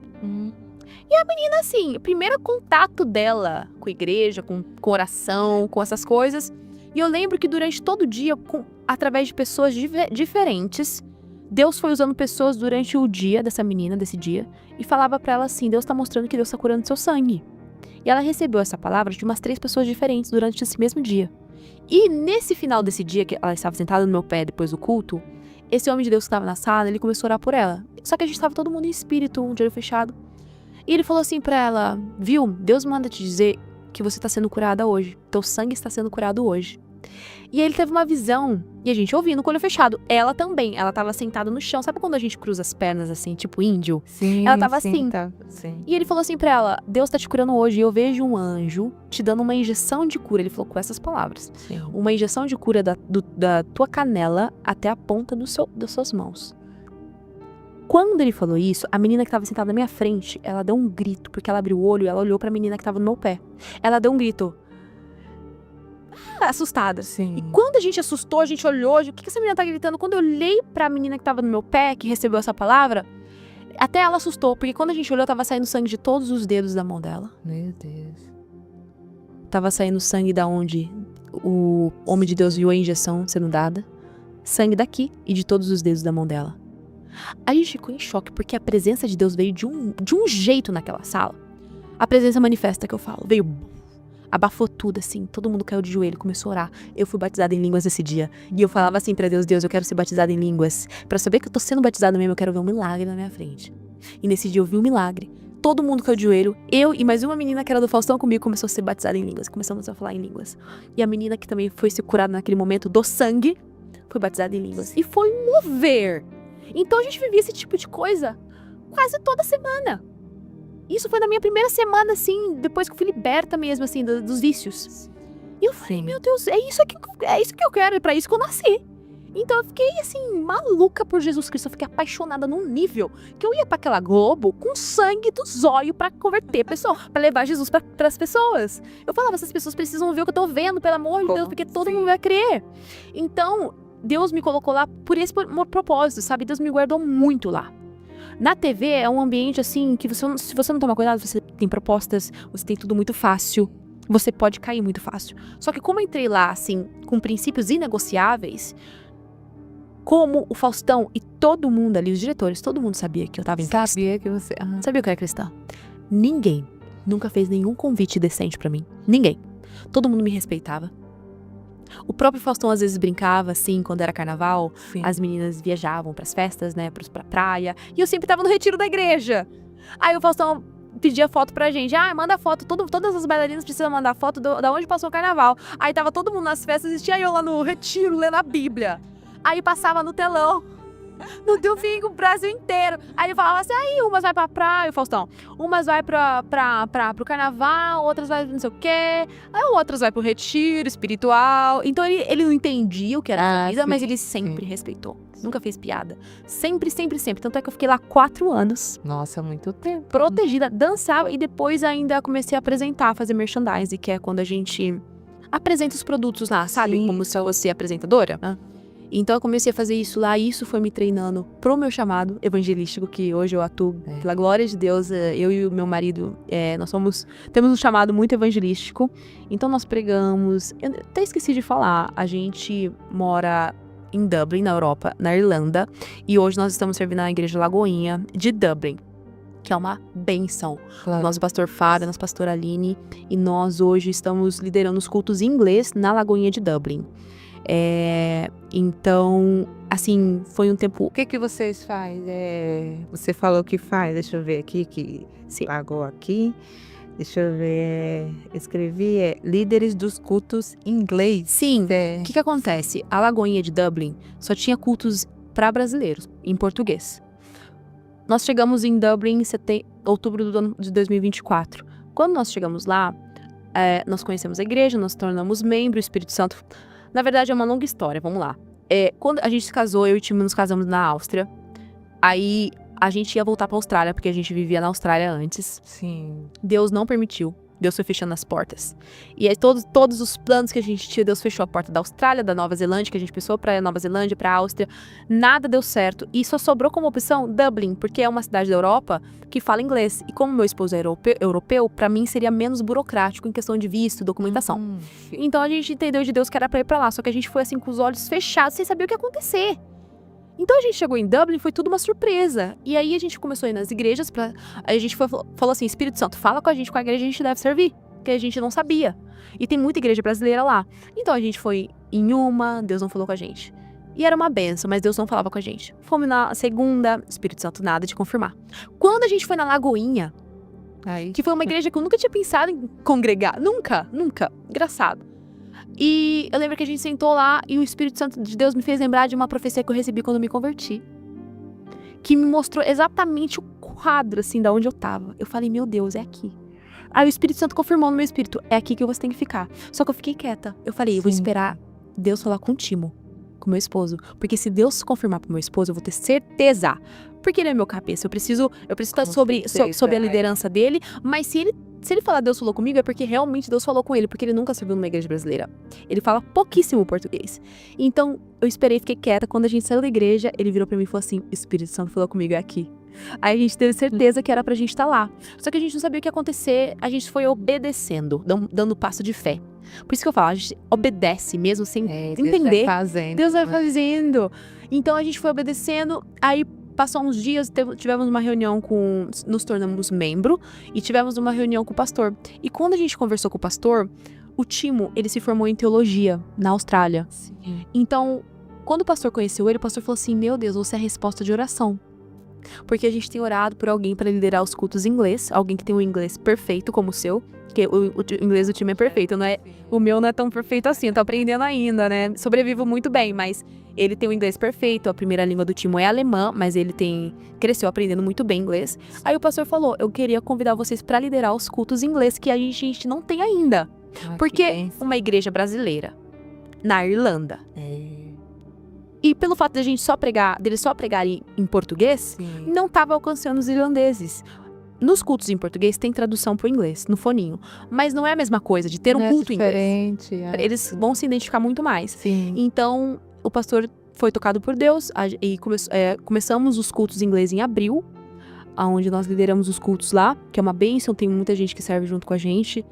E a menina, assim, o primeiro contato dela com a igreja, com oração, com essas coisas. E eu lembro que durante todo o dia, através de pessoas diferentes, Deus foi usando pessoas durante o dia dessa menina, desse dia, e falava pra ela assim, Deus tá mostrando que Deus tá curando seu sangue. E ela recebeu essa palavra de umas 3 pessoas diferentes durante esse mesmo dia. E nesse final desse dia, que ela estava sentada no meu pé depois do culto, esse homem de Deus que estava na sala, ele começou a orar por ela. Só que a gente estava todo mundo em espírito, de olho fechado. E ele falou assim pra ela, viu, Deus manda te dizer que você tá sendo curada hoje. Teu sangue está sendo curado hoje. E ele teve uma visão, e a gente ouvindo com o olho fechado. Ela também, ela tava sentada no chão. Sabe quando a gente cruza as pernas assim, tipo índio? Sim, ela tava assim. Tá, sim. E ele falou assim pra ela, Deus tá te curando hoje, e eu vejo um anjo te dando uma injeção de cura. Ele falou com essas palavras. Sim. Uma injeção de cura da tua canela até a ponta das suas mãos. Quando ele falou isso, a menina que estava sentada na minha frente, ela deu um grito, porque ela abriu o olho e ela olhou pra menina que estava no meu pé. Ela deu um grito, assustada. Sim. E quando a gente assustou, a gente olhou, o que essa menina tá gritando? Quando eu olhei pra menina que tava no meu pé, que recebeu essa palavra, até ela assustou, porque quando a gente olhou, tava saindo sangue de todos os dedos da mão dela. Meu Deus. Tava saindo sangue da onde o homem de Deus viu a injeção sendo dada. Sangue daqui e de todos os dedos da mão dela. A gente ficou em choque, porque a presença de Deus veio de um jeito naquela sala. A presença manifesta que eu falo, veio, abafou tudo assim, todo mundo caiu de joelho, começou a orar. Eu fui batizada em línguas esse dia. E eu falava assim pra Deus, eu quero ser batizada em línguas. Pra saber que eu tô sendo batizada mesmo, eu quero ver um milagre na minha frente. E nesse dia eu vi um milagre. Todo mundo caiu de joelho, eu e mais uma menina que era do Faustão comigo começou a ser batizada em línguas. Começamos a falar em línguas. E a menina que também foi se curada naquele momento do sangue, foi batizada em línguas. E foi um mover. Então a gente vivia esse tipo de coisa quase toda semana. Isso foi na minha primeira semana, assim, depois que eu fui liberta mesmo, assim, dos vícios. E eu falei, meu Deus, é isso que eu quero, é pra isso que eu nasci. Então eu fiquei, assim, maluca por Jesus Cristo. Eu fiquei apaixonada num nível que eu ia pra aquela Globo com sangue do zóio pra converter pessoas, pra levar Jesus pras pessoas. Eu falava, essas pessoas precisam ver o que eu tô vendo, pelo amor de Deus, porque todo mundo vai crer. Então, Deus me colocou lá por esse propósito, sabe? Deus me guardou muito lá. Na TV é um ambiente, assim, que se você não tomar cuidado, você tem propostas, você tem tudo muito fácil. Você pode cair muito fácil. Só que como eu entrei lá, assim, com princípios inegociáveis, como o Faustão e todo mundo ali, os diretores, todo mundo sabia que eu tava em Cristo. Sabia que você... Sabia que eu era cristã? Ninguém nunca fez nenhum convite decente pra mim. Ninguém. Todo mundo me respeitava. O próprio Faustão às vezes brincava, assim, quando era carnaval. Sim. As meninas viajavam pras festas, né, pra praia. E eu sempre tava no retiro da igreja. Aí o Faustão pedia foto pra gente. Manda foto. Todas as bailarinas precisam mandar foto da onde passou o carnaval. Aí tava todo mundo nas festas e tinha eu lá no retiro, lendo a Bíblia. Aí passava no telão, no domingo, o Brasil inteiro. Aí ele falava assim, aí umas vai pra praia, Faustão. Umas vai pro carnaval, outras vai não sei o quê. Aí outras vai pro retiro espiritual. Então ele não entendia o que era a vida, mas ele sempre respeitou. Nunca fez piada. Sempre, sempre, sempre. Tanto é que eu fiquei lá 4 anos. Nossa, muito tempo. Protegida, dançava e depois ainda comecei a apresentar, fazer merchandising, que é quando a gente apresenta os produtos lá, sabe? Sim. Como se fosse apresentadora. Então eu comecei a fazer isso lá e isso foi me treinando pro meu chamado evangelístico, que hoje eu atuo pela glória de Deus. Eu e o meu marido, temos um chamado muito evangelístico. Então nós pregamos, eu até esqueci de falar, a gente mora em Dublin, na Europa, na Irlanda, e hoje nós estamos servindo na igreja Lagoinha de Dublin, que é uma bênção. Claro. Nosso pastor Fábio, nossa pastora Aline, e nós hoje estamos liderando os cultos em inglês na Lagoinha de Dublin. Então, assim, foi um tempo... O que vocês fazem? Você falou que faz, deixa eu ver aqui, que se pagou aqui. Deixa eu ver, escrevi, líderes dos cultos em inglês. Sim, o que acontece? A Lagoinha de Dublin só tinha cultos para brasileiros, em português. Nós chegamos em Dublin em outubro do ano de 2024. Quando nós chegamos lá, nós conhecemos a igreja, nós tornamos membros, o Espírito Santo... Na verdade, é uma longa história, vamos lá. Quando a gente se casou, eu e o time nos casamos na Áustria. Aí, a gente ia voltar pra Austrália, porque a gente vivia na Austrália antes. Sim. Deus não permitiu. Deus foi fechando as portas. E aí, todos os planos que a gente tinha, Deus fechou a porta da Austrália, da Nova Zelândia, que a gente pensou pra Nova Zelândia, pra Áustria. Nada deu certo. E só sobrou como opção Dublin, porque é uma cidade da Europa que fala inglês. E como meu esposo é europeu, pra mim seria menos burocrático em questão de visto, documentação. Então a gente entendeu de Deus que era pra ir pra lá. Só que a gente foi assim com os olhos fechados, sem saber o que ia acontecer. Então a gente chegou em Dublin, foi tudo uma surpresa. E aí a gente começou a ir nas igrejas, aí a gente falou assim, Espírito Santo, fala com a gente, qual igreja a gente deve servir. Porque a gente não sabia. E tem muita igreja brasileira lá. Então a gente foi em uma, Deus não falou com a gente. E era uma benção, mas Deus não falava com a gente. Fomos na segunda, Espírito Santo nada de confirmar. Quando a gente foi na Lagoinha, que foi uma igreja que eu nunca tinha pensado em congregar. Nunca. Engraçado. E eu lembro que a gente sentou lá e o Espírito Santo de Deus me fez lembrar de uma profecia que eu recebi quando eu me converti. Que me mostrou exatamente o quadro, assim, da onde eu tava. Eu falei, meu Deus, é aqui. Aí o Espírito Santo confirmou no meu espírito, é aqui que você tem que ficar. Só que eu fiquei quieta. Eu falei, eu vou esperar Deus falar com o Timo, com meu esposo. Porque se Deus confirmar pro meu esposo, eu vou ter certeza. Porque ele é meu cabeça. Eu preciso estar sob a liderança dele. Mas se ele Se ele falar Deus falou comigo, é porque realmente Deus falou com ele, porque ele nunca serviu numa igreja brasileira. Ele fala pouquíssimo português. Então, eu esperei, fiquei quieta. Quando a gente saiu da igreja, ele virou pra mim e falou assim: o Espírito Santo falou comigo, é aqui. Aí a gente teve certeza que era pra gente estar lá. Só que a gente não sabia o que ia acontecer, a gente foi obedecendo, dando passo de fé. Por isso que eu falo, a gente obedece mesmo sem entender. Deus vai fazendo. Então a gente foi obedecendo, aí passou uns dias, tivemos uma reunião nos tornamos membro e tivemos uma reunião com o pastor. E quando a gente conversou com o pastor, o Timo, ele se formou em teologia na Austrália. Sim. Então, quando o pastor conheceu ele, o pastor falou assim: meu Deus, você é a resposta de oração. Porque a gente tem orado por alguém para liderar os cultos em inglês, alguém que tem um inglês perfeito como o seu, porque o inglês do time é perfeito, não é? O meu não é tão perfeito assim, eu tô aprendendo ainda, né? Sobrevivo muito bem, mas ele tem um inglês perfeito, a primeira língua do time é alemã, mas ele cresceu aprendendo muito bem inglês. Aí o pastor falou: eu queria convidar vocês para liderar os cultos em inglês, que a gente não tem ainda. Porque uma igreja brasileira, na Irlanda, e pelo fato de a gente deles só pregarem em português, não estava alcançando os irlandeses. Nos cultos em português tem tradução para o inglês, no foninho. Mas não é a mesma coisa de ter um culto em inglês. Eles vão se identificar muito mais. Sim. Então, o pastor foi tocado por Deus e começamos os cultos em inglês em abril, onde nós lideramos os cultos lá, que é uma bênção, tem muita gente que serve junto com a gente.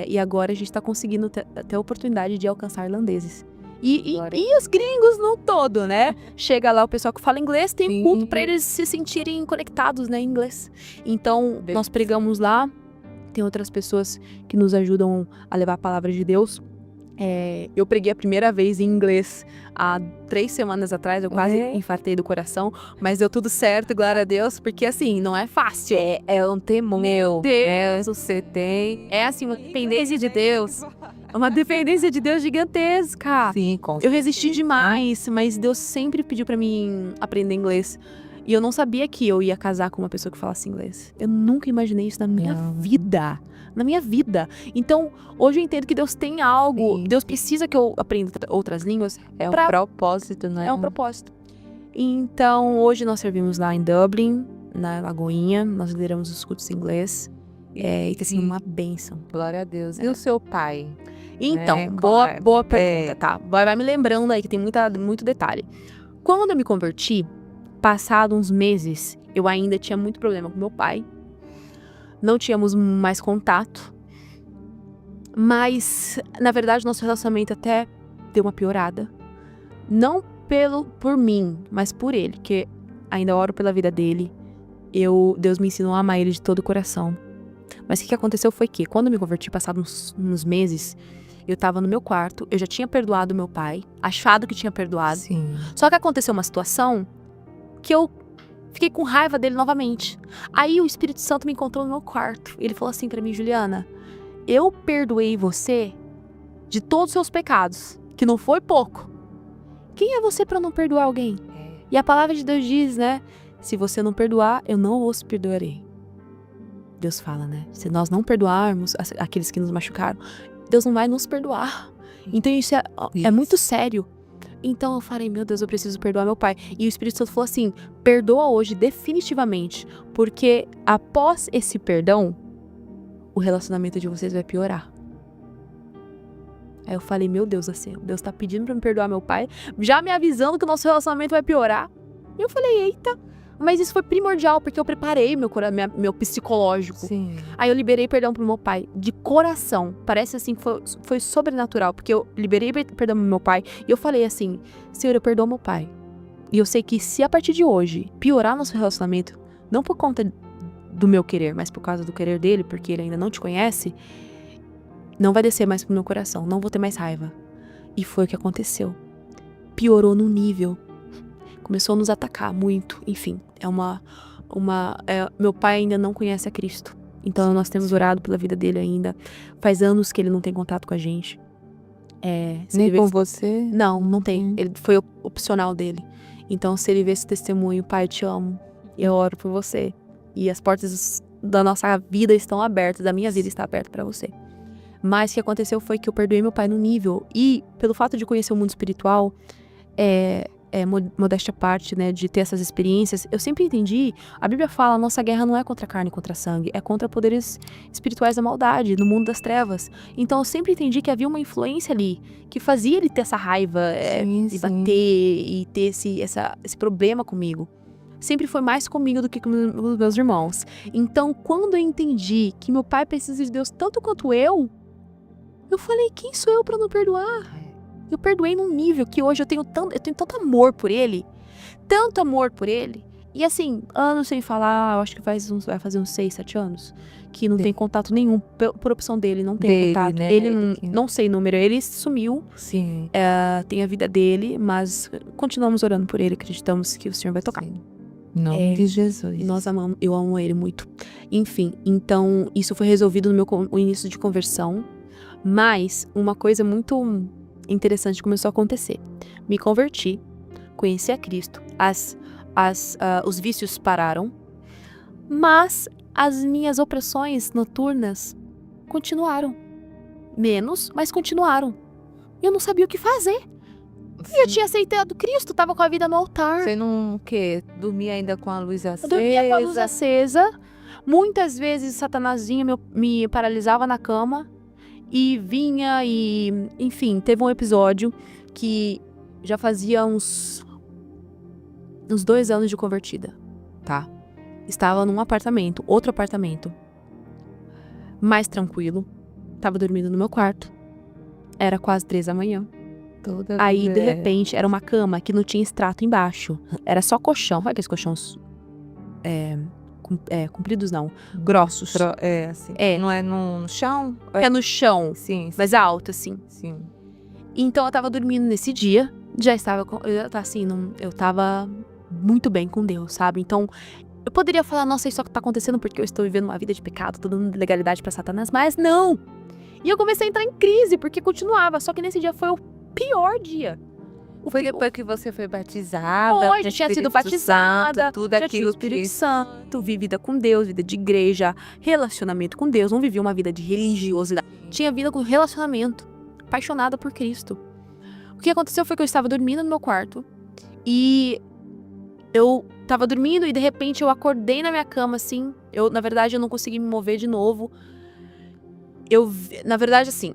E agora a gente está conseguindo ter a oportunidade de alcançar irlandeses. E os gringos no todo, né? Chega lá o pessoal que fala inglês, tem culto para eles se sentirem conectados, né, em inglês. Então, nós pregamos lá, tem outras pessoas que nos ajudam a levar a palavra de Deus. Eu preguei a primeira vez em inglês há 3 semanas atrás, eu quase infartei do coração, mas deu tudo certo, glória a Deus, porque assim, não é fácil. É um temor. Meu Deus, você tem. É assim, uma dependência de Deus. Uma dependência de Deus gigantesca. Sim, com Eu resisti demais, mas Deus sempre pediu pra mim aprender inglês. E eu não sabia que eu ia casar com uma pessoa que falasse inglês. Eu nunca imaginei isso na minha vida. Na minha vida. Então, hoje eu entendo que Deus tem algo. Sim. Deus precisa que eu aprenda outras línguas. É um propósito, né? É um propósito. Então, hoje nós servimos lá em Dublin, na Lagoinha. Nós lideramos os cultos em inglês. E tem sido uma bênção. Glória a Deus. E o seu pai? Então, boa pergunta, tá? Vai me lembrando aí que tem muito detalhe. Quando eu me converti, passado uns meses, eu ainda tinha muito problema com meu pai. Não tínhamos mais contato. Mas, na verdade, nosso relacionamento até deu uma piorada. Não por mim, mas por ele, que ainda oro pela vida dele. Deus me ensinou a amar ele de todo o coração. Mas o que aconteceu foi que, quando eu me converti, passados uns meses, eu tava no meu quarto, eu já tinha perdoado meu pai, achado que tinha perdoado. Sim. Só que aconteceu uma situação que eu fiquei com raiva dele novamente. Aí o Espírito Santo me encontrou no meu quarto. Ele falou assim pra mim: Juliana, eu perdoei você de todos os seus pecados, que não foi pouco. Quem é você pra não perdoar alguém? E a palavra de Deus diz, né? Se você não perdoar, eu não os perdoarei. Deus fala, né? Se nós não perdoarmos aqueles que nos machucaram, Deus não vai nos perdoar. Então isso é muito sério. Então eu falei: meu Deus, eu preciso perdoar meu pai. E o Espírito Santo falou assim: perdoa hoje definitivamente, porque após esse perdão, o relacionamento de vocês vai piorar. Aí eu falei: meu Deus, assim, Deus tá pedindo pra me perdoar meu pai, já me avisando que o nosso relacionamento vai piorar. E eu falei: eita. Mas isso foi primordial, porque eu preparei meu psicológico. Sim. Aí eu liberei perdão pro meu pai, de coração. Parece assim que foi sobrenatural, porque eu liberei perdão pro meu pai. E eu falei assim: Senhor, eu perdoo meu pai. E eu sei que se a partir de hoje piorar nosso relacionamento, não por conta do meu querer, mas por causa do querer dele, porque ele ainda não te conhece, não vai descer mais pro meu coração, não vou ter mais raiva. E foi o que aconteceu. Piorou num nível. Começou a nos atacar muito, enfim. Meu pai ainda não conhece a Cristo. Então nós temos orado pela vida dele ainda. Faz anos que ele não tem contato com a gente. Nem com você? Não tem. Ele foi opcional dele. Então se ele vê esse testemunho: pai, eu te amo, eu oro por você. E as portas da nossa vida estão abertas, da minha vida está aberta para você. Mas o que aconteceu foi que eu perdoei meu pai no nível. E pelo fato de conhecer o mundo espiritual, modéstia à parte, né, de ter essas experiências, eu sempre entendi, a Bíblia fala, a nossa guerra não é contra a carne e contra a sangue, é contra poderes espirituais da maldade, no mundo das trevas. Então eu sempre entendi que havia uma influência ali, que fazia ele ter essa raiva, e bater, e ter esse problema comigo. Sempre foi mais comigo do que com os meus irmãos. Então, quando eu entendi que meu pai precisa de Deus tanto quanto eu falei, quem sou eu pra não perdoar? Eu perdoei num nível que hoje eu tenho tanto amor por ele. Tanto amor por ele. E assim, anos sem falar, eu acho que vai fazer uns 6, 7 anos. Que não tem contato nenhum, por opção dele, não tem contato. Né? Ele não sei o número, ele sumiu. Sim. Tem a vida dele, mas continuamos orando por ele, acreditamos que o Senhor vai tocar. Sim. Em nome de Jesus. Nós amamos, eu amo ele muito. Enfim, então isso foi resolvido no meu início de conversão. Mas uma coisa muito interessante começou a acontecer. Me converti, conheci a Cristo, os vícios pararam, mas as minhas opressões noturnas continuaram. Menos, mas continuaram. Eu não sabia o que fazer. E eu tinha aceitado Cristo, tava com a vida no altar. Você não, dormia ainda com a luz acesa? Eu dormia com a luz acesa. Muitas vezes Satanazinho me paralisava na cama. E vinha e... Enfim, teve um episódio que já fazia uns 2 anos de convertida, tá? Estava num apartamento, outro apartamento. Mais tranquilo. Tava dormindo no meu quarto. Era quase 3 da manhã. Aí, de repente, era uma cama que não tinha extrato embaixo. Era só colchão. Sabe aqueles colchões... compridos não, grossos. Assim. Não é no chão? É no chão, sim. Mas alto, assim. Sim. Então eu tava dormindo nesse dia, já estava, assim, eu tava muito bem com Deus, sabe? Então eu poderia falar, nossa, isso tá acontecendo porque eu estou vivendo uma vida de pecado, tô dando legalidade pra Satanás, mas não! E eu comecei a entrar em crise, porque continuava, só que nesse dia foi o pior dia. Foi depois que você foi batizada? Hoje tinha sido batizada, Santo, tudo já tinha aquilo o Espírito Santo, vi vida com Deus, vida de igreja, relacionamento com Deus. Não vivi uma vida de religiosidade. Tinha vida com relacionamento, apaixonada por Cristo. O que aconteceu foi que eu estava dormindo no meu quarto e eu estava dormindo e de repente eu acordei na minha cama assim. Na verdade, eu não consegui me mover de novo. Na verdade, assim,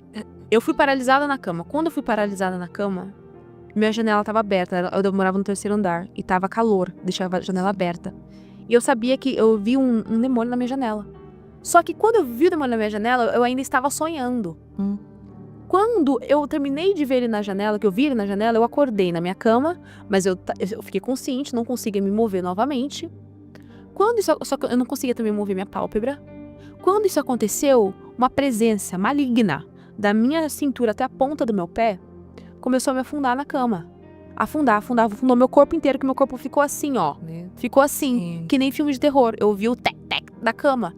eu fui paralisada na cama. Quando eu fui paralisada na cama, minha janela estava aberta, eu morava no 3º andar e tava calor, deixava a janela aberta. E eu sabia que eu vi um demônio na minha janela. Só que quando eu vi o demônio na minha janela, eu ainda estava sonhando. Quando eu terminei de ver ele na janela, que eu vi ele na janela, eu acordei na minha cama, mas eu fiquei consciente, não conseguia me mover novamente. Só que eu não conseguia também mover minha pálpebra. Quando isso aconteceu, uma presença maligna da minha cintura até a ponta do meu pé começou a me afundar na cama. Afundou meu corpo inteiro, que meu corpo ficou assim, ó. Ficou assim, que nem filme de terror. Eu vi o tec-tec da cama.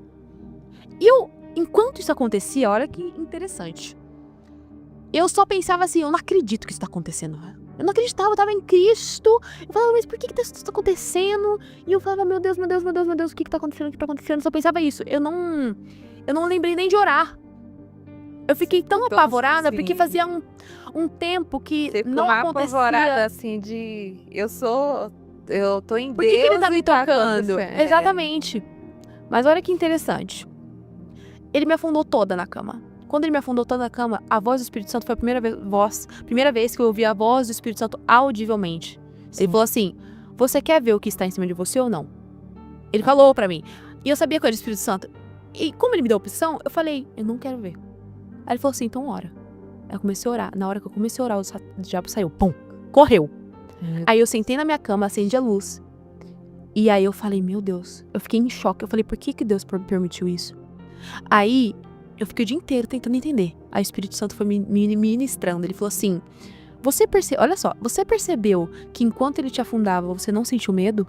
E enquanto isso acontecia, olha que interessante. Eu só pensava assim, eu não acredito que isso tá acontecendo. Eu não acreditava, eu tava em Cristo. Eu falava, mas por que isso tá acontecendo? E eu falava, meu Deus, o que tá acontecendo, Eu só pensava isso. Eu não lembrei nem de orar. Eu fiquei tão apavorada, porque fazia um tempo que você não acontecia. Apavorada, assim, eu tô em Deus. Por que ele tá me tocando? acontecendo? Exatamente. Mas olha que interessante. Ele me afundou toda na cama. Quando ele me afundou toda na cama, a voz do Espírito Santo foi a primeira vez que eu ouvi a voz do Espírito Santo audivelmente. Sim. Ele falou assim, você quer ver o que está em cima de você ou não? Ele falou pra mim. E eu sabia que era o Espírito Santo. E como ele me deu a opção, eu falei, eu não quero ver. Aí ele falou assim, então ora. Aí eu comecei a orar. Na hora que eu comecei a orar, o diabo saiu. Pum! Correu. Aí eu sentei na minha cama, acendi a luz. E aí eu falei, meu Deus. Eu fiquei em choque. Eu falei, por que Deus permitiu isso? Aí eu fiquei o dia inteiro tentando entender. Aí o Espírito Santo foi me ministrando. Ele falou assim, olha só, você percebeu que enquanto ele te afundava, você não sentiu medo?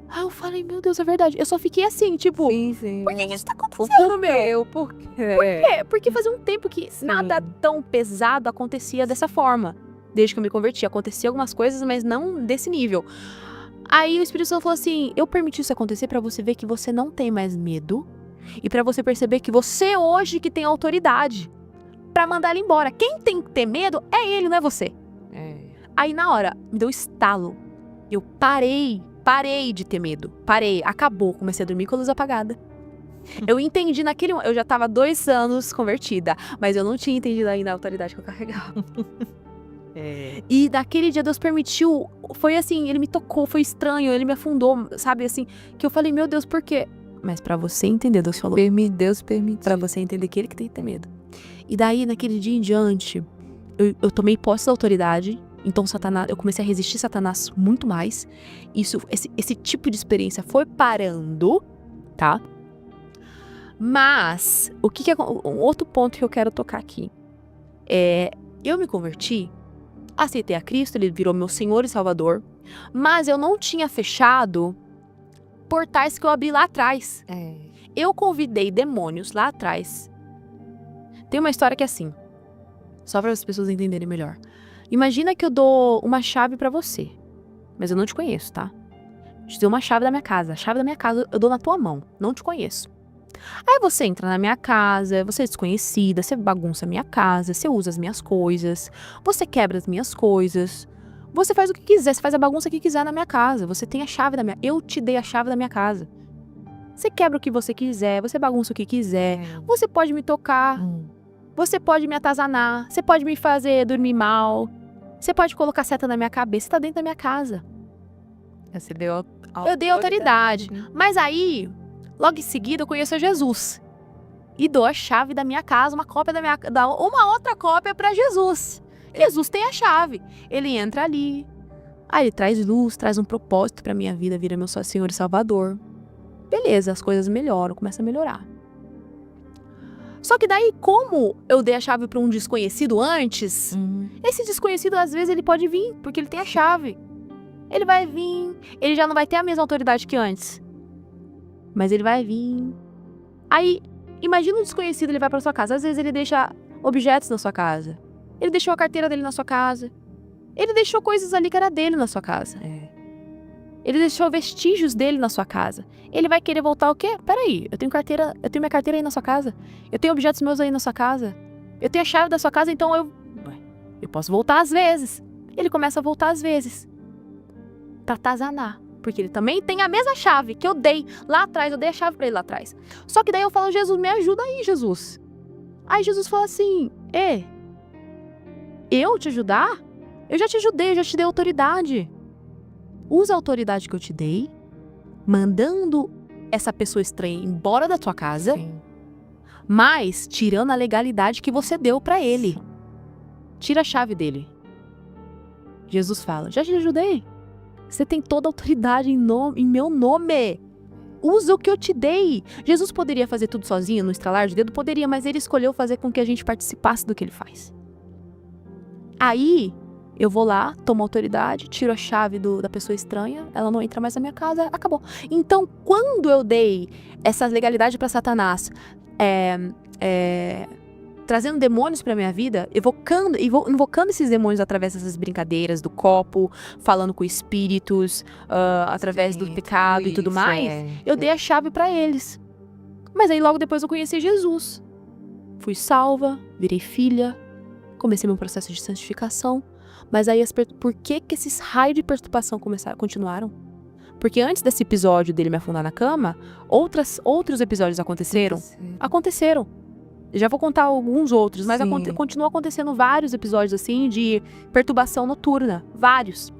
Aí eu falei, meu Deus, é verdade. Eu só fiquei assim, tipo, sim. Por que isso tá acontecendo, meu? Por quê? Por quê? Porque fazia um tempo que nada tão pesado acontecia dessa forma. Desde que eu me converti. Acontecia algumas coisas, mas não desse nível. Aí o Espírito Santo falou assim, eu permiti isso acontecer pra você ver que você não tem mais medo. E pra você perceber que você hoje que tem autoridade pra mandar ele embora. Quem tem que ter medo é ele, não é você. Aí na hora, me deu estalo. Eu parei de ter medo. Acabou. Comecei a dormir com a luz apagada. Eu entendi naquele momento. Eu já tava 2 anos convertida, mas eu não tinha entendido ainda a autoridade que eu carregava. E daquele dia Deus permitiu, foi assim, ele me tocou, foi estranho, ele me afundou, sabe, assim, que eu falei, meu Deus, por quê? Mas pra você entender, Deus falou, Deus permitiu. pra você entender que ele que tem que ter medo. E daí, naquele dia em diante, eu tomei posse da autoridade, então Satanás, eu comecei a resistir Satanás muito mais. Esse tipo de experiência foi parando, tá? Mas, um outro ponto que eu quero tocar aqui é, eu me converti, aceitei a Cristo, ele virou meu Senhor e Salvador, mas eu não tinha fechado portais que eu abri lá atrás. Eu convidei demônios lá atrás. Tem uma história que é assim, só para as pessoas entenderem melhor. Imagina que eu dou uma chave pra você, mas eu não te conheço, tá? Te dou uma chave da minha casa. A chave da minha casa eu dou na tua mão, não te conheço. Aí você entra na minha casa, você é desconhecida, você bagunça a minha casa, você usa as minhas coisas, você quebra as minhas coisas, você faz o que quiser, você faz a bagunça que quiser na minha casa, você tem a chave da minha... Eu te dei a chave da minha casa. Você quebra o que você quiser, você bagunça o que quiser, você pode me tocar, você pode me atazanar, você pode me fazer dormir mal, você pode colocar seta na minha cabeça, você tá dentro da minha casa. Você deu Eu dei autoridade. Mas aí, logo em seguida, eu conheço a Jesus. E dou a chave da minha casa, uma outra cópia pra Jesus. Jesus tem a chave. Ele entra ali. Aí ele traz luz, traz um propósito pra minha vida, vira meu Senhor e Salvador. Beleza, as coisas melhoram, começam a melhorar. Só que daí, como eu dei a chave pra um desconhecido antes, esse desconhecido, às vezes, ele pode vir, porque ele tem a chave. Ele vai vir, ele já não vai ter a mesma autoridade que antes. Mas ele vai vir. Aí, imagina um desconhecido, ele vai pra sua casa. Às vezes ele deixa objetos na sua casa. Ele deixou a carteira dele na sua casa. Ele deixou coisas ali que era dele na sua casa. Ele deixou vestígios dele na sua casa. Ele vai querer voltar o quê? Peraí, eu tenho minha carteira aí na sua casa. Eu tenho objetos meus aí na sua casa. Eu tenho a chave da sua casa, então eu posso voltar às vezes. Ele começa a voltar às vezes. Pra atazanar. Porque ele também tem a mesma chave que eu dei lá atrás. Eu dei a chave pra ele lá atrás. Só que daí eu falo, Jesus, me ajuda aí, Jesus. Aí Jesus fala assim, eu te ajudar? Eu já te ajudei, eu já te dei autoridade. Usa a autoridade que eu te dei, mandando essa pessoa estranha embora da tua casa, mas tirando a legalidade que você deu pra ele. Tira a chave dele. Jesus fala, já te ajudei. Você tem toda a autoridade em meu nome. Usa o que eu te dei. Jesus poderia fazer tudo sozinho, no estralar de dedo? Poderia, mas ele escolheu fazer com que a gente participasse do que ele faz. Aí, eu vou lá, tomo autoridade, tiro a chave da pessoa estranha, ela não entra mais na minha casa, acabou. Então, quando eu dei essa legalidade para Satanás, trazendo demônios pra minha vida, invocando esses demônios através dessas brincadeiras, do copo, falando com espíritos, através do pecado e tudo mais, eu dei a chave pra eles. Mas aí logo depois eu conheci Jesus. Fui salva, virei filha, comecei meu processo de santificação. Mas aí, por que esses raios de perturbação continuaram? Porque antes desse episódio dele me afundar na cama, outros episódios aconteceram. Já vou contar alguns outros, mas continua acontecendo vários episódios assim de perturbação noturna. Vários.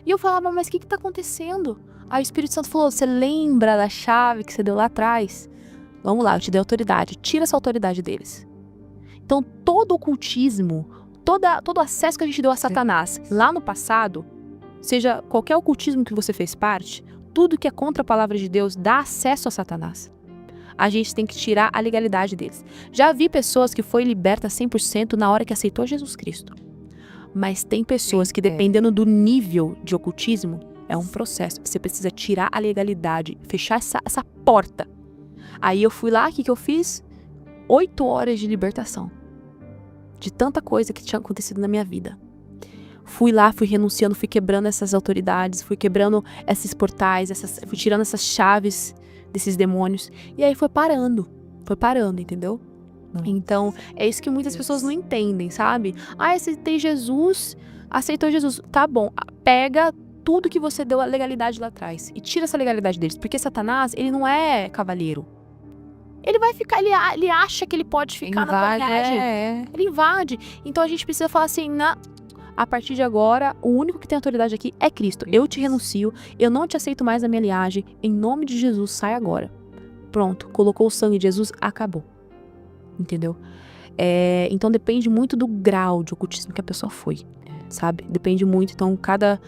E eu falava, mas o que tá acontecendo? Aí o Espírito Santo falou, você lembra da chave que você deu lá atrás? Vamos lá, eu te dei autoridade. Tira essa autoridade deles. Então, todo o ocultismo, todo o acesso que a gente deu a Satanás lá no passado, seja qualquer ocultismo que você fez parte, tudo que é contra a palavra de Deus dá acesso a Satanás. A gente tem que tirar a legalidade deles. Já vi pessoas que foi liberta 100% na hora que aceitou Jesus Cristo. Mas tem pessoas que, dependendo do nível de ocultismo, é um processo. Você precisa tirar a legalidade, fechar essa porta. Aí eu fui lá, o que eu fiz? 8 horas de libertação. De tanta coisa que tinha acontecido na minha vida. Fui lá, fui renunciando, fui quebrando essas autoridades, fui quebrando esses portais, fui tirando essas chaves desses demônios. E aí foi parando, entendeu? Então, é isso que muitas pessoas não entendem, sabe? Você tem Jesus, aceitou Jesus. Tá bom, pega tudo que você deu a legalidade lá atrás e tira essa legalidade deles. Porque Satanás, ele não é cavalheiro. Ele vai ficar, ele acha que ele pode ficar na vantagem. Ele invade. Então a gente precisa falar assim, a partir de agora, o único que tem autoridade aqui é Cristo. Eu te renuncio, eu não te aceito mais na minha linhagem. Em nome de Jesus, sai agora. Pronto, colocou o sangue de Jesus, acabou. Entendeu? Então depende muito do grau de ocultismo que a pessoa foi, sabe? Depende muito, então cada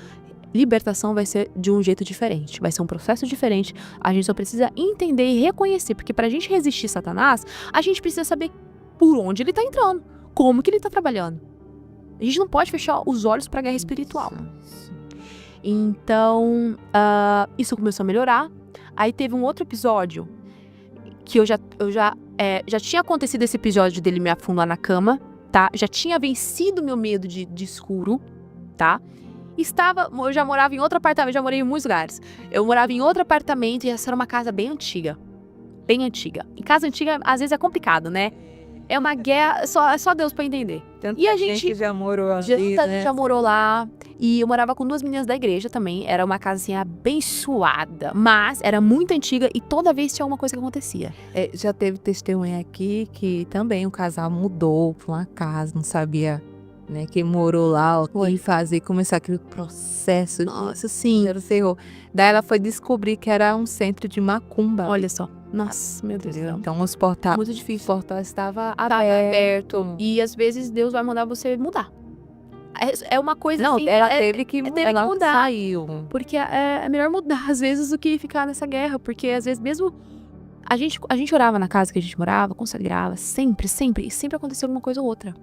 libertação vai ser de um jeito diferente, vai ser um processo diferente, a gente só precisa entender e reconhecer, porque pra gente resistir Satanás, a gente precisa saber por onde ele tá entrando, como que ele tá trabalhando. A gente não pode fechar os olhos pra guerra espiritual. Então, isso começou a melhorar, aí teve um outro episódio, que eu já tinha acontecido esse episódio dele me afundar na cama, tá? Já tinha vencido meu medo de escuro, tá? Eu já morava em outro apartamento, já morei em muitos lugares. Eu morava em outro apartamento e essa era uma casa bem antiga. Bem antiga. E casa antiga, às vezes, é complicado, né? É uma guerra, só Deus pra entender. E a gente já morou ali, né? Já morou lá. E eu morava com 2 meninas da igreja também. Era uma casa, assim, abençoada. Mas era muito antiga e toda vez tinha alguma coisa que acontecia. Já teve testemunha aqui que também o casal mudou pra uma casa, não sabia, né? Quem morou lá, o que fazer, começar aquele processo. Nossa, sim. Era o terror. Daí ela foi descobrir que era um centro de macumba. Olha só. Nossa, meu Deus do céu. Então os portais... Muito difícil. O portal estava aberto. E às vezes Deus vai mandar você mudar. É uma coisa não, assim... ela teve que ela mudar. Saiu. Porque é melhor mudar, às vezes, do que ficar nessa guerra. Porque às vezes mesmo... A gente orava na casa que a gente morava, consagrava, sempre. E sempre acontecia alguma coisa ou outra.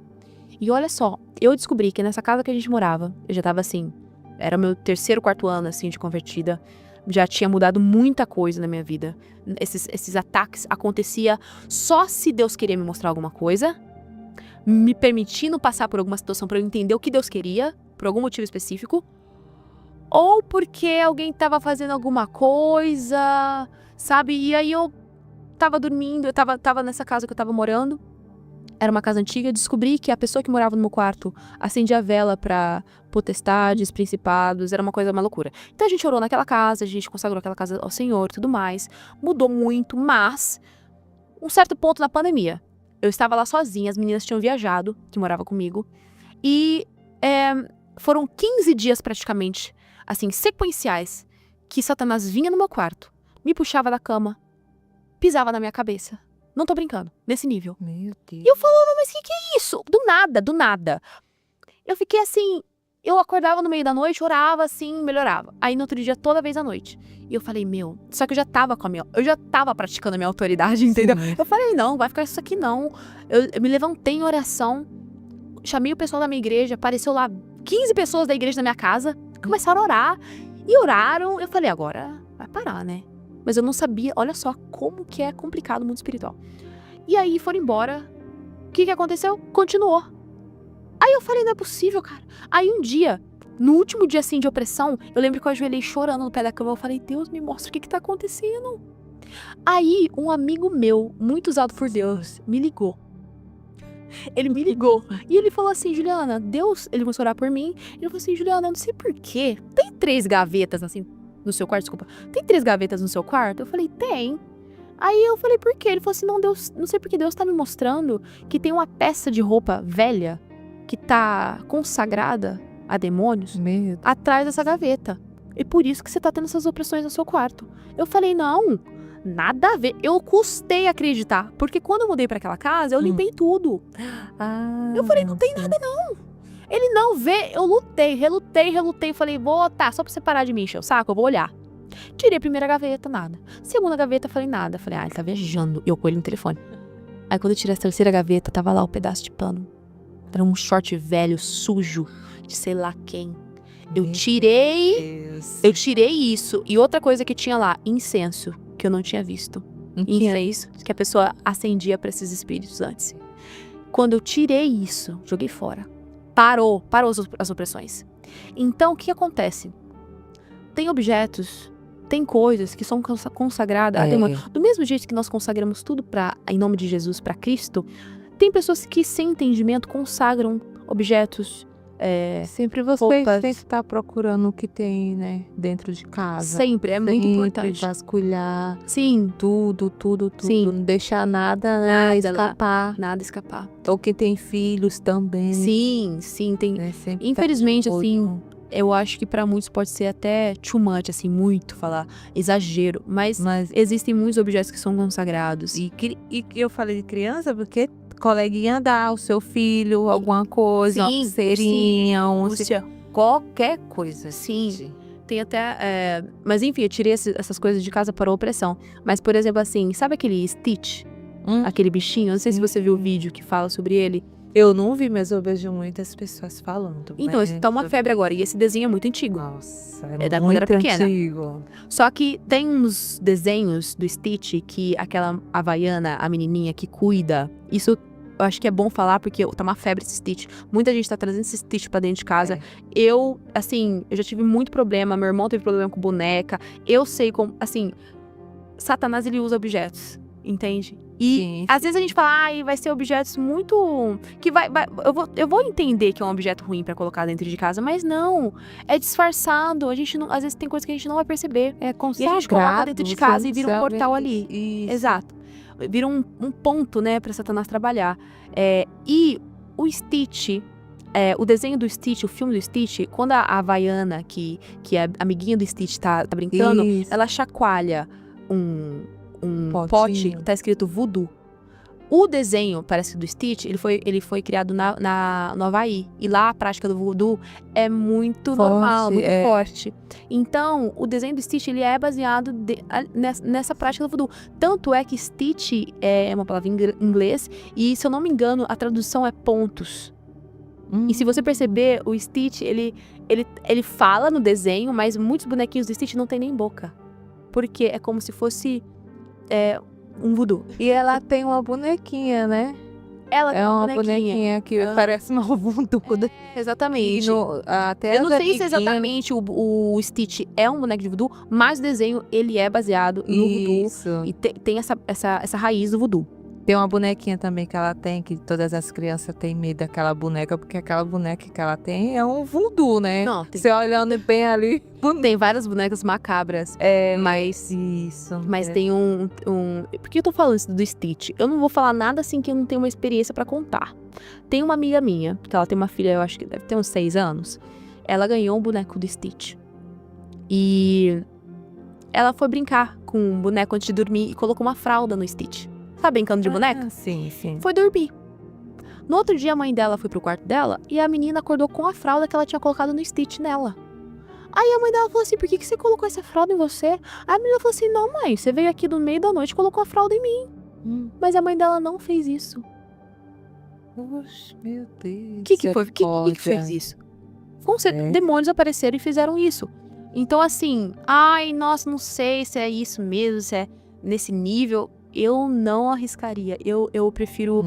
E olha só, eu descobri que nessa casa que a gente morava, eu já tava assim... Era o meu 3º, 4º ano, assim, de convertida. Já tinha mudado muita coisa na minha vida. Esses ataques aconteciam só se Deus queria me mostrar alguma coisa, me permitindo passar por alguma situação para eu entender o que Deus queria, por algum motivo específico, ou porque alguém tava fazendo alguma coisa, sabe? E aí eu tava dormindo, eu tava nessa casa que eu tava morando. Era uma casa antiga, descobri que a pessoa que morava no meu quarto acendia a vela pra potestades, principados, era uma loucura. Então a gente orou naquela casa, a gente consagrou aquela casa ao Senhor e tudo mais. Mudou muito, mas um certo ponto na pandemia, eu estava lá sozinha, as meninas tinham viajado, que morava comigo, e foram 15 dias praticamente, assim, sequenciais, que Satanás vinha no meu quarto, me puxava da cama, pisava na minha cabeça. Não tô brincando, nesse nível. Meu Deus. E eu falava, mas que é isso? Do nada. Eu fiquei assim, eu acordava no meio da noite, orava assim, melhorava. Aí no outro dia, toda vez à noite. E eu falei, só que eu já tava praticando a minha autoridade, entendeu? Sim. Eu falei, não, vai ficar isso aqui não. Eu me levantei em oração, chamei o pessoal da minha igreja, apareceu lá 15 pessoas da igreja na minha casa, começaram a orar. E oraram, eu falei, agora vai parar, né? Mas eu não sabia, olha só como que é complicado o mundo espiritual. E aí foram embora. O que aconteceu? Continuou. Aí eu falei, não é possível, cara. Aí um dia, no último dia assim de opressão, eu lembro que eu ajoelhei chorando no pé da cama. Eu falei, Deus, me mostra o que tá acontecendo. Aí um amigo meu, muito usado por Deus, me ligou. Ele me ligou. E ele falou assim, Juliana, Deus... Ele começou a orar por mim. Ele falou assim, Juliana, eu não sei porquê. Tem 3 gavetas assim... No seu quarto, desculpa. Tem 3 gavetas no seu quarto? Eu falei, tem. Aí eu falei, por quê? Ele falou assim, não, Deus, não sei porque Deus tá me mostrando que tem uma peça de roupa velha que tá consagrada a demônios atrás dessa gaveta. E por isso que você tá tendo essas opressões no seu quarto. Eu falei, não, nada a ver. Eu custei acreditar. Porque quando eu mudei pra aquela casa, eu limpei tudo. Eu falei, não tem nada não. Ele não vê, eu relutei, falei, só pra você parar de me encher o saco, eu vou olhar. Tirei a primeira gaveta, nada. Segunda gaveta, falei, nada. Falei, ele tá viajando. E eu com ele no telefone. Aí quando eu tirei a 3ª gaveta, tava lá o pedaço de pano. Era um short velho, sujo, de sei lá quem. Eu tirei isso. E outra coisa que tinha lá, incenso, que eu não tinha visto. Incenso, que a pessoa acendia pra esses espíritos antes. Quando eu tirei isso, joguei fora. Parou as opressões. Então, o que acontece? Tem objetos, tem coisas que são consagradas. Do mesmo jeito que nós consagramos tudo em nome de Jesus para Cristo, tem pessoas que, sem entendimento, consagram objetos, Sempre você roupas. tem que estar procurando o que tem, né, dentro de casa. Sempre, é muito Sempre importante. vasculhar Sim, tudo. Sim. Não deixar nada, Nada escapar. nada escapar. Ou quem tem filhos também. Sim, tem. Né, sempre tá Infelizmente, de assim, olho. eu acho que pra muitos pode ser até too much, assim, muito falar, exagero. Mas Mas existem muitos objetos que são consagrados. e eu falei de criança porque coleguinha dá ao seu filho alguma coisa, uma Sim, pulseirinha, Lúcia, qualquer coisa. Sim. Tem até. Mas enfim, eu tirei essas coisas de casa para opressão. Mas, por exemplo, assim, sabe aquele Stitch? Aquele bichinho? Eu não sei se você viu o vídeo que fala sobre ele. Eu não vi, mas eu vejo muitas pessoas falando. Então, esse tá uma febre agora. E esse desenho é muito antigo. Nossa, É da quando muito era pequena. antigo. Só que tem uns desenhos do Stitch que aquela havaiana, a menininha que cuida, isso eu acho que é bom falar porque tá uma febre esse Stitch. Muita gente tá trazendo esse Stitch pra dentro de casa. Eu já tive muito problema. Meu irmão teve problema com boneca. Eu sei como, assim, Satanás ele usa objetos, entende? E Sim. às vezes a gente fala, vai ser objetos muito. Que eu vou entender que é um objeto ruim pra colocar dentro de casa, mas não. É disfarçado. A gente não, às vezes tem coisas que a gente não vai perceber. É E a consagrado. gente coloca dentro de casa e vira um sabe? portal ali. Isso. Exato. Vira um ponto, né, pra Satanás trabalhar. E o Stitch, o desenho do Stitch, o filme do Stitch, quando a Havaiana, que é amiguinha do Stitch, tá brincando, Isso. ela chacoalha um pote, Potinho. tá escrito voodoo. O desenho, parece do Stitch, ele foi criado no Havaí. E lá a prática do voodoo é muito Forte, normal, muito forte. Então, o desenho do Stitch, ele é baseado nessa prática do voodoo. Tanto é que Stitch é uma palavra em inglês, e se eu não me engano, a tradução é pontos. E se você perceber, o Stitch, ele fala no desenho, mas muitos bonequinhos do Stitch não tem nem boca. Porque é como se fosse um voodoo. E ela tem uma bonequinha, né? Ela É uma bonequinha que parece uma voodoo. Exatamente. Até Eu não as sei se amiguinhas- exatamente o Stitch é um boneco de voodoo, mas o desenho, ele é baseado no voodoo. Isso. E tem essa raiz do voodoo. Tem uma bonequinha também que ela tem, que todas as crianças têm medo daquela boneca, porque aquela boneca que ela tem é um voodoo, né? Não, Você olhando bem ali. tem várias bonecas macabras. Mas Isso. tem Por que eu tô falando isso do Stitch? Eu não vou falar nada assim que eu não tenho uma experiência pra contar. Tem uma amiga minha, que ela tem uma filha, eu acho que deve ter uns 6 anos. Ela ganhou um boneco do Stitch. E ela foi brincar com um boneco antes de dormir e colocou uma fralda no Stitch. Tá brincando de boneca? Sim. Foi dormir. No outro dia, a mãe dela foi pro quarto dela e a menina acordou com a fralda que ela tinha colocado no Stitch nela. Aí a mãe dela falou assim, por que você colocou essa fralda em você? Aí a menina falou assim, não mãe, você veio aqui no meio da noite e colocou a fralda em mim. Mas a mãe dela não fez isso. Poxa, meu Deus. O que foi? Que fez isso? Com certeza, demônios apareceram e fizeram isso. Então assim, nossa, não sei se é isso mesmo, se é nesse nível. Eu não arriscaria. Eu prefiro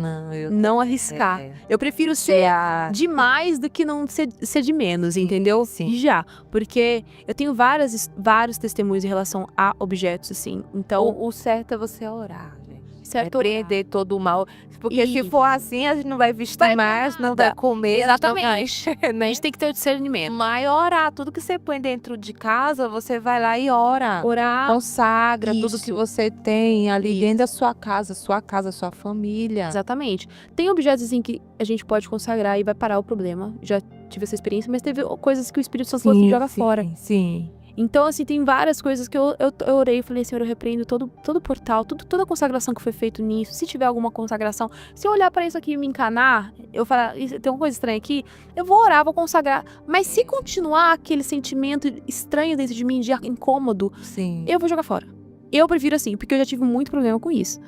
não arriscar. Eu prefiro ser demais do que não ser de menos, entendeu? Sim. Já. Porque eu tenho vários testemunhos em relação a objetos, assim. Então, O certo é você orar, gente. certo? Prender todo o mal. Porque se Isso. for assim, a gente não vai vestir mais, não vai comer. Exatamente. A Né? gente tem que ter o discernimento. Mas orar, tudo que você põe dentro de casa, você vai lá e ora. Orar. Consagra tudo Isso. que você tem ali Isso. dentro da sua casa, sua família. Exatamente. Tem objetos assim que a gente pode consagrar e vai parar o problema. Já tive essa experiência, mas teve coisas que o Espírito Santo falou assim, joga fora. Sim. Então, assim, tem várias coisas que eu orei e falei, Senhor, eu repreendo todo portal, toda a consagração que foi feito nisso. Se tiver alguma consagração, se eu olhar pra isso aqui e me encanar, eu falar, tem uma coisa estranha aqui, eu vou orar, vou consagrar. Mas se continuar aquele sentimento estranho dentro de mim, de incômodo, Sim. eu vou jogar fora. Eu prefiro assim, porque eu já tive muito problema com isso.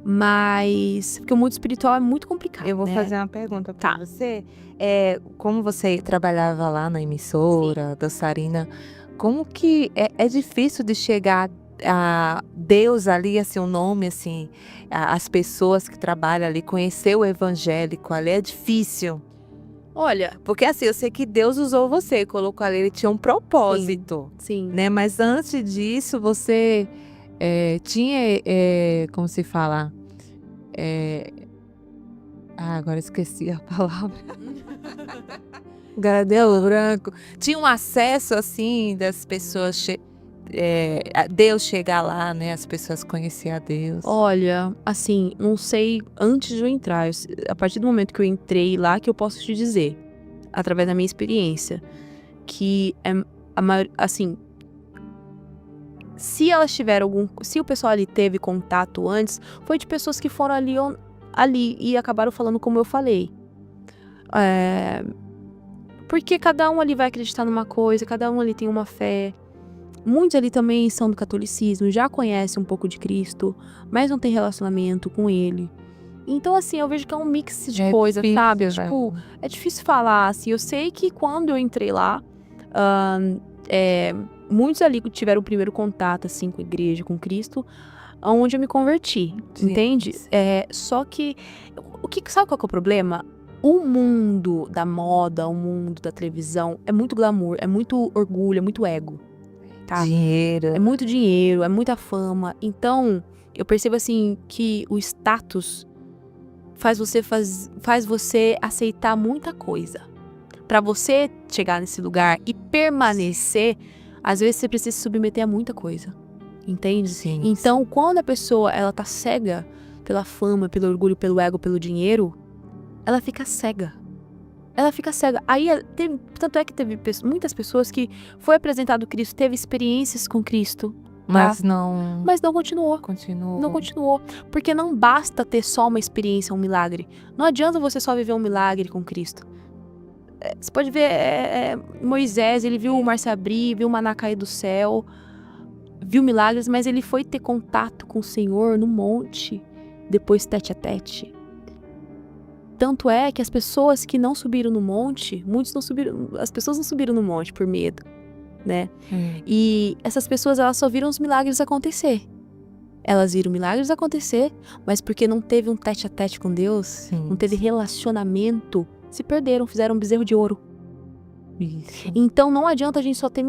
Mas, porque o mundo espiritual é muito complicado, Eu vou né? fazer uma pergunta pra você. Como você trabalhava lá na emissora, dançarina, como que é difícil de chegar a Deus ali, assim, o nome, assim, as pessoas que trabalham ali, conhecer o evangélico ali, é difícil? Olha, Porque assim, eu sei que Deus usou você, colocou ali, ele tinha um propósito, sim. né? Mas antes disso, você tinha, como se fala? Agora esqueci a palavra. Garadelo branco. Tinha um acesso, assim, das pessoas... a Deus chegar lá, né? As pessoas conhecer a Deus. Olha, assim, não sei antes de eu entrar. A partir do momento que eu entrei lá, que eu posso te dizer, através da minha experiência, que assim, se elas tiveram se o pessoal ali teve contato antes, foi de pessoas que foram ali e acabaram falando como eu falei. Porque cada um ali vai acreditar numa coisa, cada um ali tem uma fé. Muitos ali também são do catolicismo, já conhecem um pouco de Cristo, mas não tem relacionamento com ele. Então, assim, eu vejo que é um mix de coisa, sabe? Tipo, é difícil falar, assim. Eu sei que quando eu entrei lá, muitos ali tiveram o primeiro contato, assim, com a igreja, com Cristo, onde eu me converti, entende? Só que, sabe qual que é o problema? O mundo da moda, o mundo da televisão, é muito glamour, é muito orgulho, é muito ego. Tá? Dinheiro. É muito dinheiro, é muita fama. Então, eu percebo assim que o status faz você aceitar muita coisa. Pra você chegar nesse lugar e permanecer, às vezes você precisa se submeter a muita coisa. Entende? Sim. Então, quando a pessoa ela tá cega pela fama, pelo orgulho, pelo ego, pelo dinheiro, ela fica cega. Ela fica cega. Aí, tanto é que teve muitas pessoas que foi apresentado Cristo, teve experiências com Cristo. Mas tá? não continuou. Não continuou. Porque não basta ter só uma experiência, um milagre. Não adianta você só viver um milagre com Cristo. Você pode ver Moisés, ele viu o mar se abrir, viu o maná cair do céu, viu milagres, mas ele foi ter contato com o Senhor no monte, depois tete a tete. Tanto é que as pessoas que não subiram no monte, as pessoas não subiram no monte por medo, né? E essas pessoas, elas só viram os milagres acontecer. Elas viram milagres acontecer, mas porque não teve um tete a tete com Deus, não teve relacionamento, se perderam, fizeram um bezerro de ouro. Isso. Então não adianta a gente só ter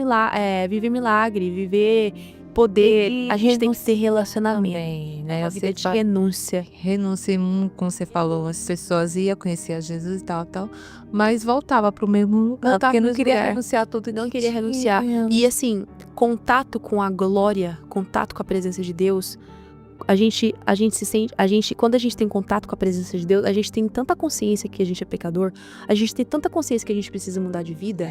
viver milagre, viver poder, a gente tem que ter relacionamento. Também, né? Uma vida de renúncia. Renúncia, como você falou, as pessoas iam conhecer a Jesus e tal, mas voltava pro mesmo lugar, porque não queria renunciar tudo. Não queria renunciar. E assim, contato com a glória, contato com a presença de Deus, a gente se sente, quando a gente tem contato com a presença de Deus, a gente tem tanta consciência que a gente é pecador, a gente tem tanta consciência que a gente precisa mudar de vida,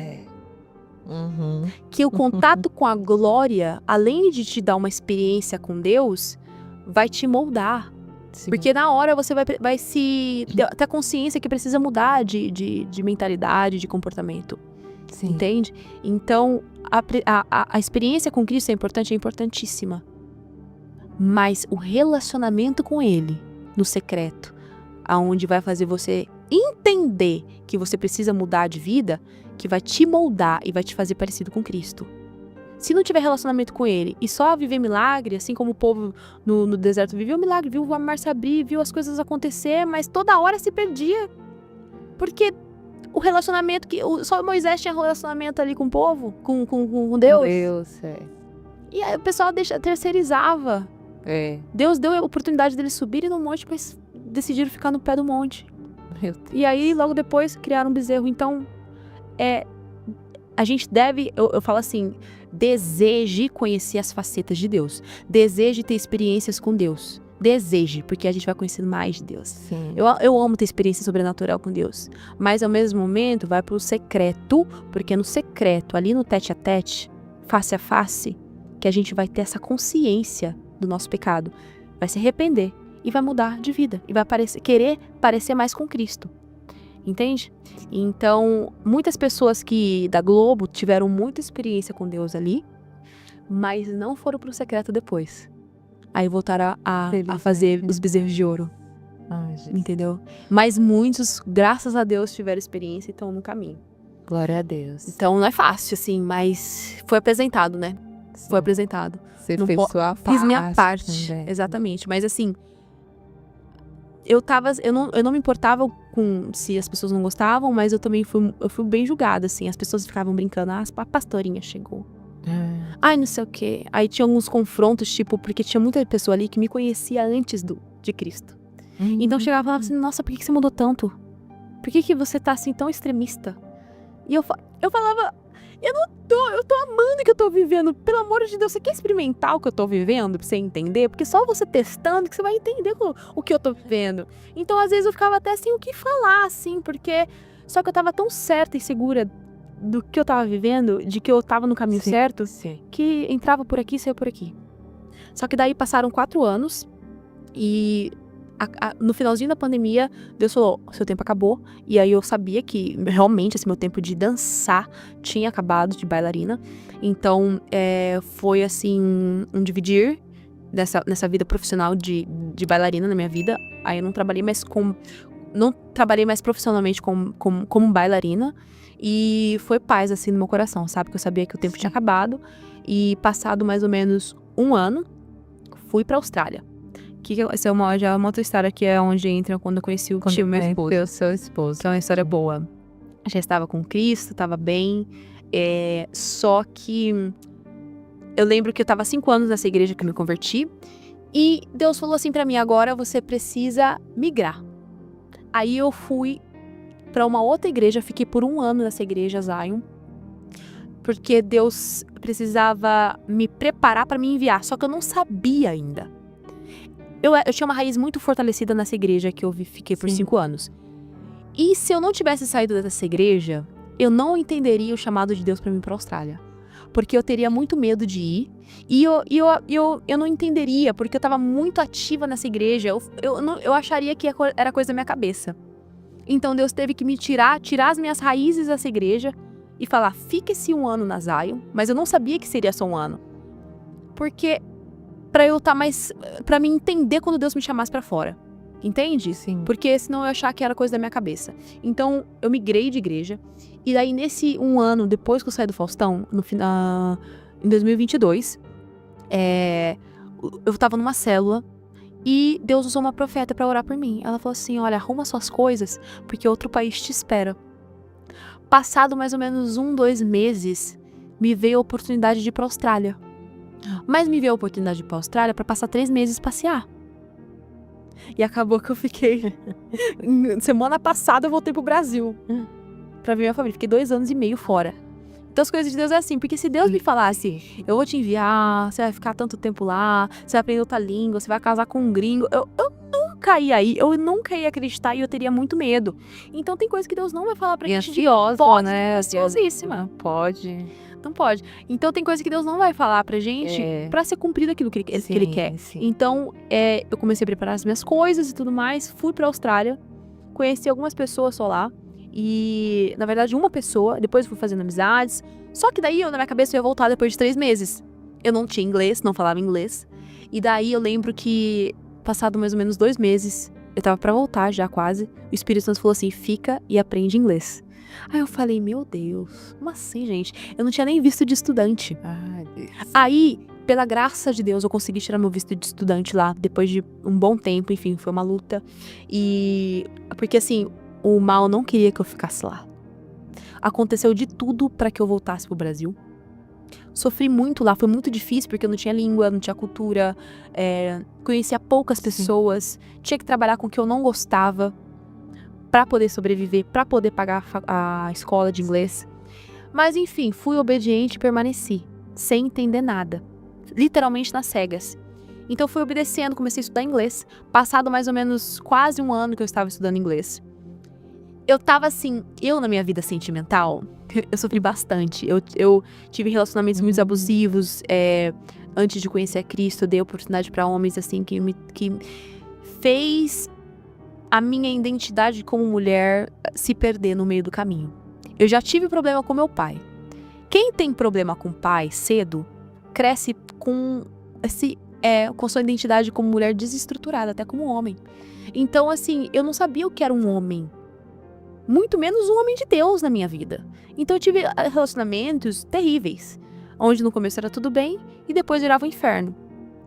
que o contato com a glória, além de te dar uma experiência com Deus, vai te moldar. Sim. Porque na hora você vai ter a consciência que precisa mudar de mentalidade, de comportamento. Sim. Entende? Então, a experiência com Cristo é importantíssima. Mas o relacionamento com Ele, no secreto, aonde vai fazer você entender que você precisa mudar de vida, que vai te moldar e vai te fazer parecido com Cristo. Se não tiver relacionamento com Ele e só viver milagre, assim como o povo no deserto viveu milagre, viu o mar se abrir, viu as coisas acontecer, mas toda hora se perdia. Porque o relacionamento só Moisés tinha relacionamento ali com o povo, com Deus. Deus, E aí o pessoal terceirizava. Deus deu a oportunidade deles subirem no monte, mas decidiram ficar no pé do monte. Meu Deus. E aí, logo depois, criaram um bezerro. Então, a gente deve, eu falo assim, deseje conhecer as facetas de Deus. Deseje ter experiências com Deus. Deseje, porque a gente vai conhecendo mais de Deus. Sim. Eu amo ter experiência sobrenatural com Deus. Mas, ao mesmo momento, vai pro secreto, porque no secreto, ali no tete a tete, face a face, que a gente vai ter essa consciência do nosso pecado, vai se arrepender e vai mudar de vida e vai querer parecer mais com Cristo, entende? Então, muitas pessoas da Globo tiveram muita experiência com Deus ali, mas não foram pro secreto depois. Aí voltaram a fazer os bezerros de ouro, entendeu? Mas muitos, graças a Deus, tiveram experiência e estão no caminho. Glória a Deus. Então não é fácil, assim, mas foi apresentado, né? Sim. Foi apresentado. Você fez sua parte. Fiz minha parte, exatamente. Mas assim, eu não me importava com se as pessoas não gostavam, mas eu também fui bem julgada, assim. As pessoas ficavam brincando, a pastorinha chegou. Ai, não sei o quê. Aí tinha alguns confrontos, tipo, porque tinha muita pessoa ali que me conhecia antes de Cristo. Então chegava e falava assim, nossa, por que você mudou tanto? Por que você tá assim tão extremista? E eu falava, eu tô amando o que eu tô vivendo. Pelo amor de Deus, você quer experimentar o que eu tô vivendo pra você entender? Porque só você testando que você vai entender o que eu tô vivendo. Então, às vezes, eu ficava até sem o que falar, assim, porque... Só que eu tava tão certa e segura do que eu tava vivendo, de que eu tava no caminho certo, que entrava por aqui e saía por aqui. Só que daí passaram 4 anos e no finalzinho da pandemia, Deus falou, seu tempo acabou. E aí eu sabia que realmente esse meu tempo de dançar tinha acabado, de bailarina. Então foi assim um dividir nessa vida profissional de bailarina na minha vida. Aí eu não trabalhei mais profissionalmente como bailarina. E foi paz assim no meu coração, sabe? Que eu sabia que o tempo tinha acabado. E passado mais ou menos 1 ano, fui pra Austrália. Essa já é uma outra história, que é onde entra quando eu conheci o tio meu esposo. Eu sou esposo. Que é uma história boa. Já estava com Cristo, estava bem. Só que eu lembro que eu estava 5 anos nessa igreja que eu me converti. E Deus falou assim pra mim, agora você precisa migrar. Aí eu fui pra uma outra igreja, fiquei por 1 ano nessa igreja, Zion. Porque Deus precisava me preparar pra me enviar, só que eu não sabia ainda. Eu tinha uma raiz muito fortalecida nessa igreja que eu fiquei por 5 anos. E se eu não tivesse saído dessa igreja, eu não entenderia o chamado de Deus pra mim ir pra Austrália. Porque eu teria muito medo de ir. E eu não entenderia, porque eu tava muito ativa nessa igreja. Eu acharia que era coisa da minha cabeça. Então Deus teve que me tirar as minhas raízes dessa igreja e falar, fica esse 1 ano na Zion. Mas eu não sabia que seria só 1 ano. Porque pra eu estar mais... Pra me entender quando Deus me chamasse pra fora. Entende? Sim. Porque senão eu ia achar que era coisa da minha cabeça. Então, eu migrei de igreja. E daí, nesse 1 ano, depois que eu saí do Faustão, em 2022, eu tava numa célula e Deus usou uma profeta pra orar por mim. Ela falou assim, olha, arruma suas coisas, porque outro país te espera. Passado mais ou menos 1-2 meses, me veio a oportunidade de ir pra Austrália. Mas me veio a oportunidade de ir pra Austrália pra passar 3 meses passear. E acabou que eu fiquei... Semana passada eu voltei pro Brasil pra ver minha família. Fiquei 2 anos e meio fora. Então as coisas de Deus é assim. Porque se Deus me falasse, eu vou te enviar, você vai ficar tanto tempo lá, você vai aprender outra língua, você vai casar com um gringo, eu nunca ia ir, eu nunca ia acreditar e eu teria muito medo. Então tem coisas que Deus não vai falar pra gente. Ansiosa, né? Ansiosíssima. Pode. Não pode. Então tem coisa que Deus não vai falar pra gente pra ser cumprido aquilo que ele quer. Sim. Então, eu comecei a preparar as minhas coisas e tudo mais, fui pra Austrália, conheci algumas pessoas só lá. E, na verdade, uma pessoa, depois eu fui fazendo amizades. Só que daí, na minha cabeça, eu ia voltar depois de 3 meses. Eu não tinha inglês, não falava inglês. E daí, eu lembro que, passado mais ou menos 2 meses, eu tava pra voltar já quase, o Espírito Santo falou assim, fica e aprende inglês. Aí eu falei, meu Deus, como assim, gente? Eu não tinha nem visto de estudante. Ai, Deus. Aí, pela graça de Deus, eu consegui tirar meu visto de estudante lá, depois de um bom tempo, enfim, foi uma luta. E, porque assim, o mal não queria que eu ficasse lá. Aconteceu de tudo pra que eu voltasse pro Brasil. Sofri muito lá, foi muito difícil, porque eu não tinha língua, não tinha cultura, conhecia poucas pessoas, tinha que trabalhar com o que eu não gostava, pra poder sobreviver, pra poder pagar a escola de inglês. Mas enfim, fui obediente e permaneci, sem entender nada. Literalmente nas cegas. Então fui obedecendo, comecei a estudar inglês. Passado mais ou menos quase 1 ano que eu estava estudando inglês. Eu tava assim, na minha vida sentimental, eu sofri bastante. Eu tive relacionamentos muito abusivos. Antes de conhecer a Cristo, eu dei oportunidade pra homens assim que fez a minha identidade como mulher se perder no meio do caminho. Eu já tive problema com meu pai. Quem tem problema com o pai cedo, cresce com sua identidade como mulher desestruturada, até como homem. Então, assim, eu não sabia o que era um homem. Muito menos um homem de Deus na minha vida. Então eu tive relacionamentos terríveis, onde no começo era tudo bem e depois virava um inferno.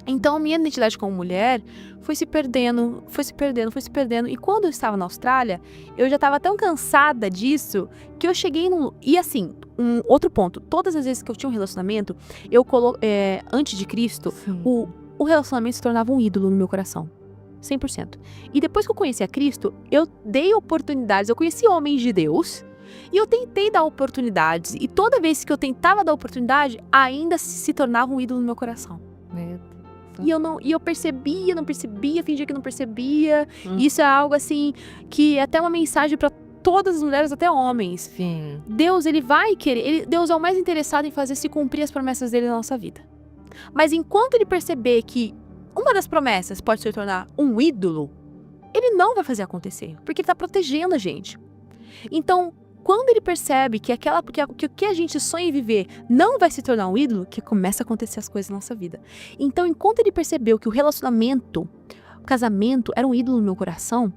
Então a minha identidade como mulher foi se perdendo. E quando eu estava na Austrália, eu já estava tão cansada disso que eu cheguei num... E assim, um outro ponto, todas as vezes que eu tinha um relacionamento, antes de Cristo, o relacionamento se tornava um ídolo no meu coração. 100%. E depois que eu conheci a Cristo, eu dei oportunidades, eu conheci homens de Deus, E eu tentei dar oportunidades. E toda vez que eu tentava dar oportunidade, ainda se tornava um ídolo no meu coração. Meu E eu percebia, não percebia, fingia que não percebia. Hum. Isso é algo assim, que é até uma mensagem para todas as mulheres, até homens. Sim. Deus, ele vai querer, Deus é o mais interessado em fazer se cumprir as promessas dele na nossa vida. Mas enquanto ele perceber que uma das promessas pode se tornar um ídolo, ele não vai fazer acontecer, porque ele está protegendo a gente. Então, quando ele percebe que o que a gente sonha em viver não vai se tornar um ídolo, que começa a acontecer as coisas na nossa vida. Então, enquanto ele percebeu que o relacionamento, o casamento era um ídolo no meu coração,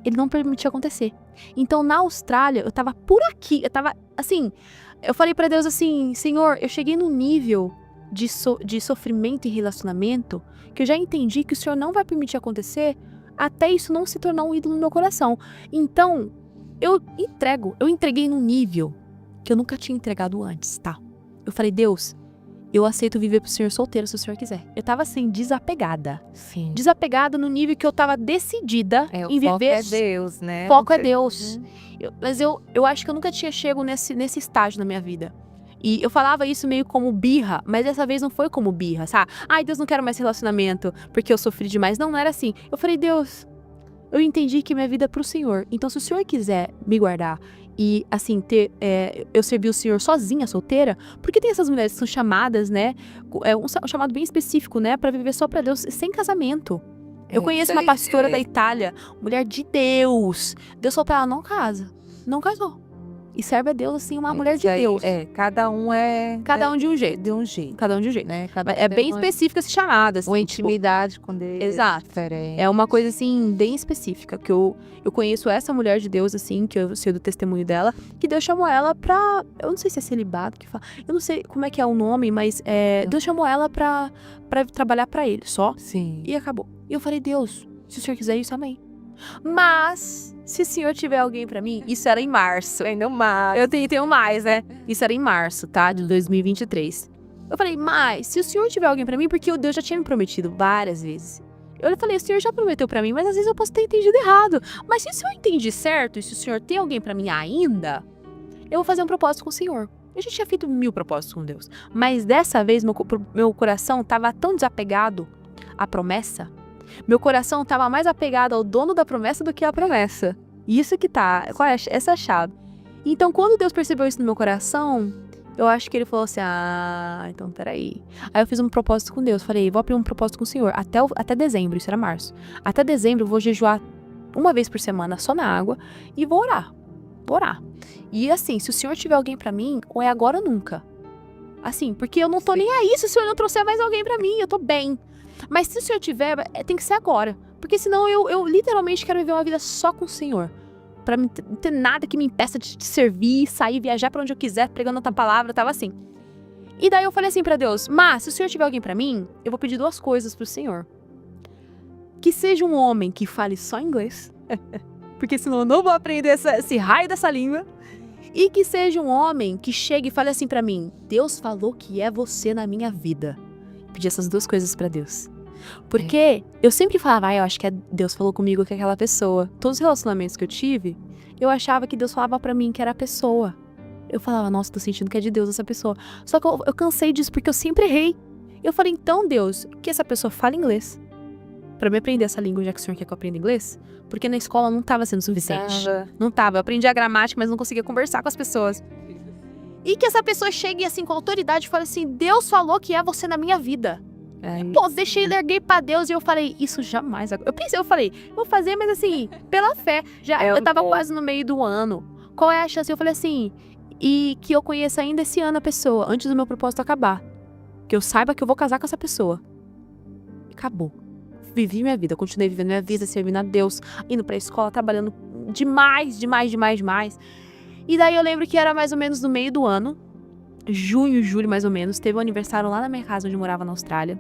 ele não permitia acontecer. Então, na Austrália, eu tava por aqui, eu tava assim, eu falei pra Deus assim, Senhor, eu cheguei num nível de sofrimento em relacionamento que eu já entendi que o Senhor não vai permitir acontecer até isso não se tornar um ídolo no meu coração. Então, eu entreguei num nível que eu nunca tinha entregado antes, tá? Eu falei, Deus, eu aceito viver pro Senhor solteiro se o Senhor quiser. Eu tava assim, desapegada. Sim. Desapegada no nível que eu tava decidida em viver. Foco é Deus, né? Foco é Deus. Mas eu acho que eu nunca tinha chego nesse estágio na minha vida. E eu falava isso meio como birra, mas dessa vez não foi como birra, sabe? Ai, Deus, não quero mais relacionamento porque eu sofri demais. Não era assim. Eu falei, Deus, eu entendi que minha vida é pro Senhor. Então, se o Senhor quiser me guardar e, assim, eu servir o Senhor sozinha, solteira, porque tem essas mulheres que são chamadas, né? É um chamado bem específico, né? Pra viver só pra Deus, sem casamento. Eu conheço uma pastora da Itália, mulher de Deus. Deus falou pra ela, não casa. Não casou. E serve a Deus, assim, uma mulher de Deus. Cada um de um jeito. de um jeito, Cada um de um jeito. né? É bem específica essa chamada. Assim, Uma intimidade com Deus. Exato. Diferente. É uma coisa, assim, bem específica. Que eu conheço essa mulher de Deus, assim, que eu sei do testemunho dela, que Deus chamou ela pra... Eu não sei se é celibato que fala. Eu não sei como é que é o nome, mas Deus chamou ela pra trabalhar pra ele, só. Sim. E acabou. E eu falei, Deus, se o Senhor quiser isso, amém. Mas, se o Senhor tiver alguém pra mim, isso era em março. Ainda mais. Eu tenho mais, né? Isso era em março, tá? De 2023. Eu falei, mas se o Senhor tiver alguém pra mim, porque o Deus já tinha me prometido várias vezes. Eu falei, o Senhor já prometeu pra mim, mas às vezes eu posso ter entendido errado. Mas se o Senhor entende certo, e se o Senhor tem alguém pra mim ainda, eu vou fazer um propósito com o Senhor. Eu já tinha feito 1000 propósitos com Deus. Mas dessa vez, meu coração tava tão desapegado à promessa. Meu coração tava mais apegado ao dono da promessa do que à promessa. Isso que tá. Qual é essa chave? Então, quando Deus percebeu isso no meu coração, eu acho que ele falou assim, então peraí. Aí eu fiz um propósito com Deus. Falei, vou abrir um propósito com o Senhor. Até dezembro, isso era março. Até dezembro eu vou jejuar uma vez por semana só na água e vou orar. Vou orar. E assim, se o Senhor tiver alguém pra mim, ou é agora ou nunca. Assim, porque eu não tô nem aí se o Senhor não trouxer mais alguém pra mim, eu tô bem. Mas se o Senhor tiver, tem que ser agora. Porque senão eu literalmente quero viver uma vida só com o Senhor. Pra não ter nada que me impeça de te servir, sair, viajar pra onde eu quiser, pregando outra palavra, eu tava assim. E daí eu falei assim pra Deus, mas se o Senhor tiver alguém pra mim, eu vou pedir 2 coisas pro Senhor. Que seja um homem que fale só inglês, porque senão eu não vou aprender esse raio dessa língua. E que seja um homem que chegue e fale assim pra mim, Deus falou que é você na minha vida. Pedi essas 2 coisas pra Deus. Porque eu sempre falava, eu acho que Deus falou comigo que é aquela pessoa. Todos os relacionamentos que eu tive, eu achava que Deus falava pra mim que era a pessoa. Eu falava, nossa, tô sentindo que é de Deus essa pessoa. Só que eu cansei disso porque eu sempre errei. Eu falei, então Deus, que essa pessoa fale inglês. Pra me aprender essa língua, já que o Senhor quer que eu aprenda inglês. Porque na escola não tava sendo suficiente. Não tava. Eu aprendi a gramática, mas não conseguia conversar com as pessoas. E que essa pessoa chegue assim com autoridade e fale assim, Deus falou que é você na minha vida. Pô, deixei, larguei pra Deus e eu falei, isso jamais. Eu falei, vou fazer, mas assim, pela fé. Eu tava quase no meio do ano. Qual é a chance? Eu falei assim, e que eu conheça ainda esse ano a pessoa, antes do meu propósito acabar. Que eu saiba que eu vou casar com essa pessoa. Acabou. Vivi minha vida, continuei vivendo minha vida, servindo a Deus, indo pra escola, trabalhando demais. E daí eu lembro que era mais ou menos no meio do ano. Junho, julho, mais ou menos, teve um aniversário lá na minha casa onde eu morava na Austrália,